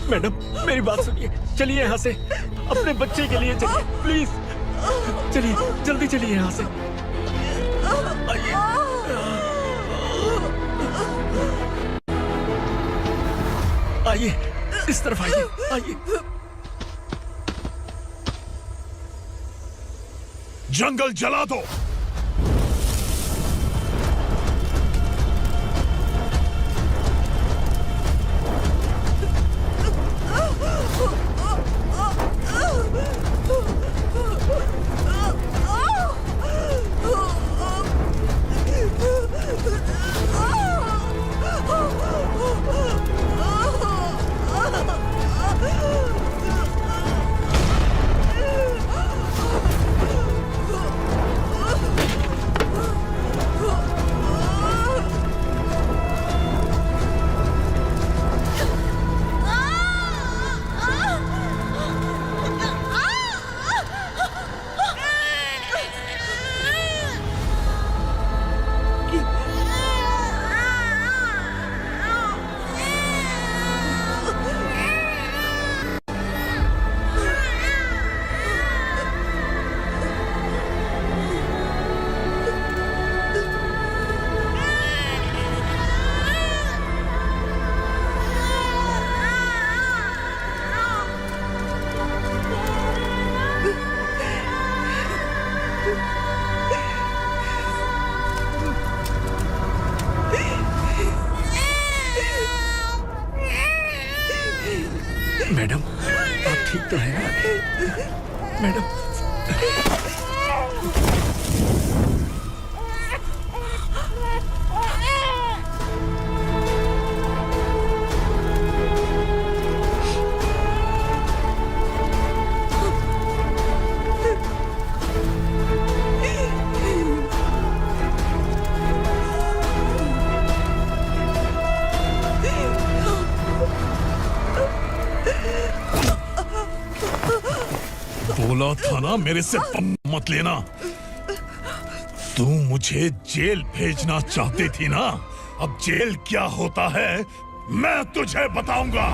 मैडम, मेरी बात सुनिए। चलिए यहाँ से, अपने बच्चे के लिए चलिए प्लीज। चलिए, जल्दी चलिए यहाँ से। आइए। आइए, इस तरफ आइए, आइए। जंगल जला दो। मैडम। बोला था ना मेरे से मत लेना। तू मुझे जेल भेजना चाहती थी ना, अब जेल क्या होता है मैं तुझे बताऊंगा।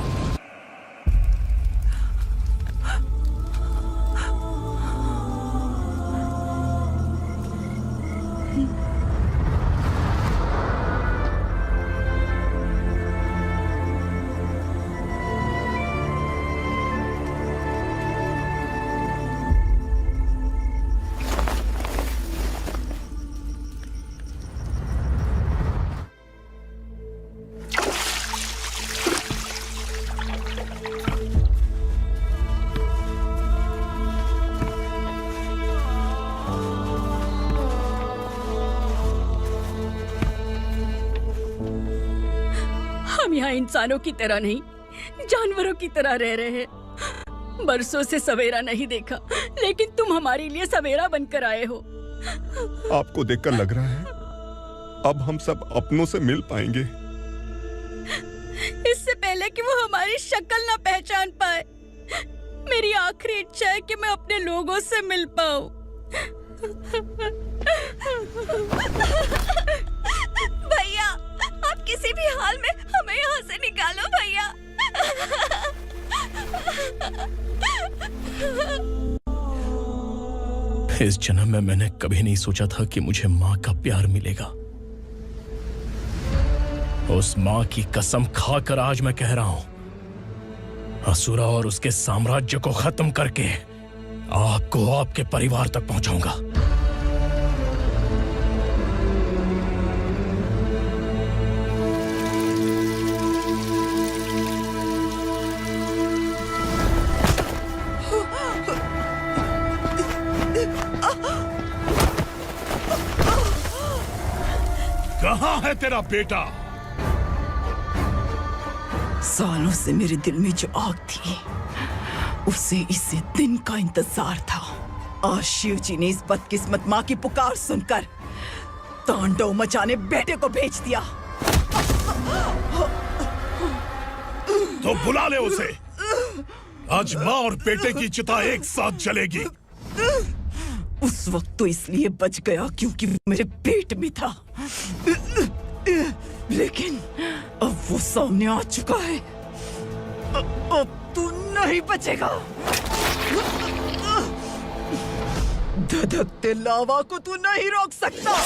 हम यहाँ इंसानों की तरह नहीं, जानवरों की तरह रह रहे हैं। बरसों से सवेरा नहीं देखा, लेकिन तुम हमारे लिए सवेरा बनकर आए हो। आपको देखकर लग रहा है अब हम सब अपनों से मिल पाएंगे। इससे पहले कि वो हमारी शक्ल ना पहचान पाए, मेरी आखिरी इच्छा है कि मैं अपने लोगों से मिल पाऊं। भैया, आप किसी भी हाल में हमें यहाँ से निकालो भैया। इस जन्म में मैंने कभी नहीं सोचा था कि मुझे माँ का प्यार मिलेगा। उस माँ की कसम खाकर आज मैं कह रहा हूं, असुरा और उसके साम्राज्य को खत्म करके आपको आपके परिवार तक पहुंचाऊंगा। कहाँ है तेरा बेटा? सालों से मेरे दिल में जो आग थी, उसे इस दिन का इंतजार था। आज शिव जी ने इस बदकिस्मत माँ की पुकार सुनकर तांडव मचाने बेटे को भेज दिया। तो बुला ले उसे। आज माँ और बेटे की चिता एक साथ जलेगी। उस वक्त तो इसलिए बच गया क्योंकि वो मेरे पेट में था, लेकिन अब वो सामने आ चुका है। अब तू नहीं बचेगा। धधकते लावा को तू नहीं रोक सकता।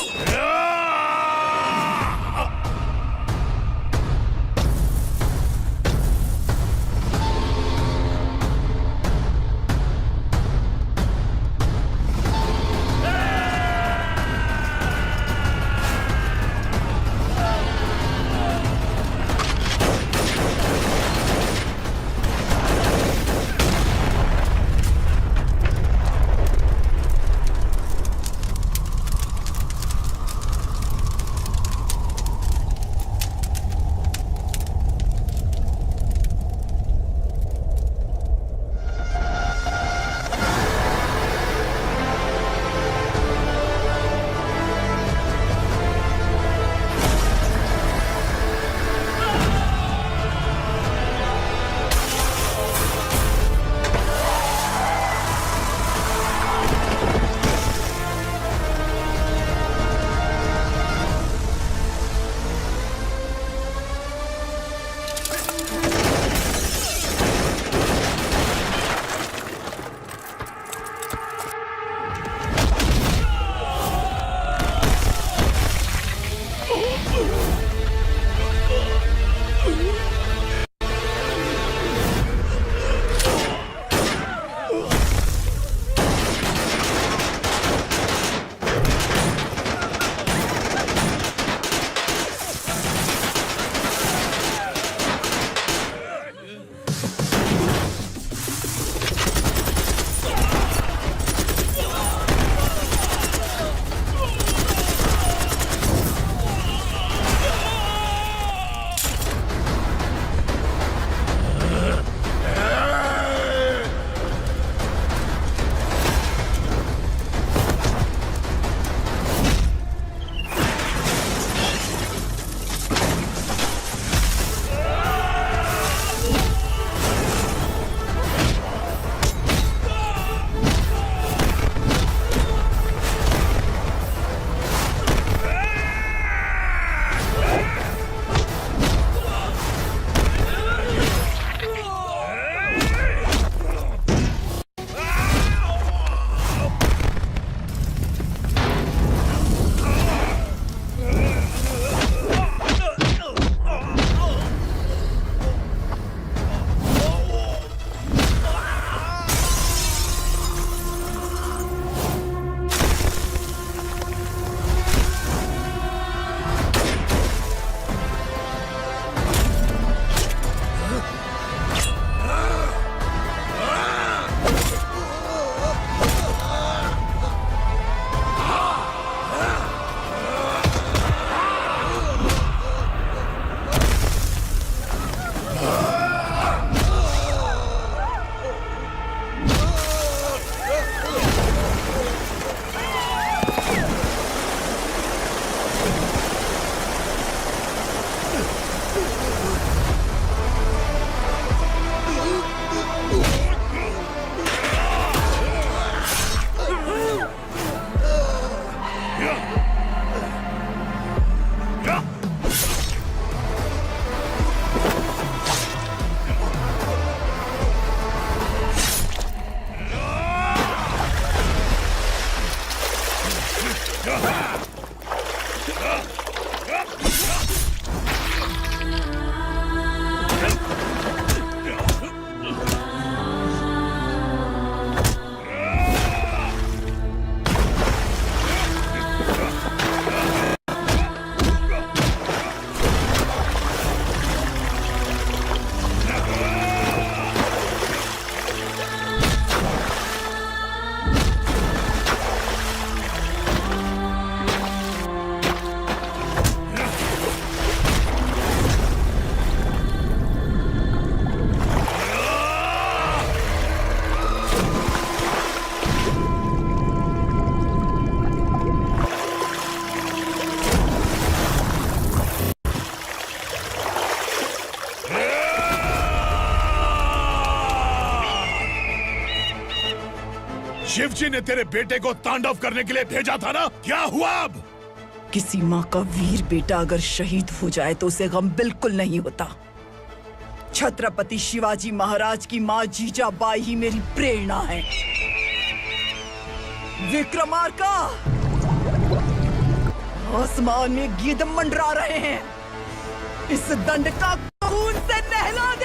शिवजी ने तेरे बेटे को तांडव करने के लिए भेजा था ना, क्या हुआ अब? किसी माँ का वीर बेटा अगर शहीद हो जाए तो उसे गम बिल्कुल नहीं होता। छत्रपति शिवाजी महाराज की माँ जीजाबाई ही मेरी प्रेरणा है। विक्रमार्का, आसमान में गीत मंडरा रहे हैं। इस दंड का खून से नहला दे।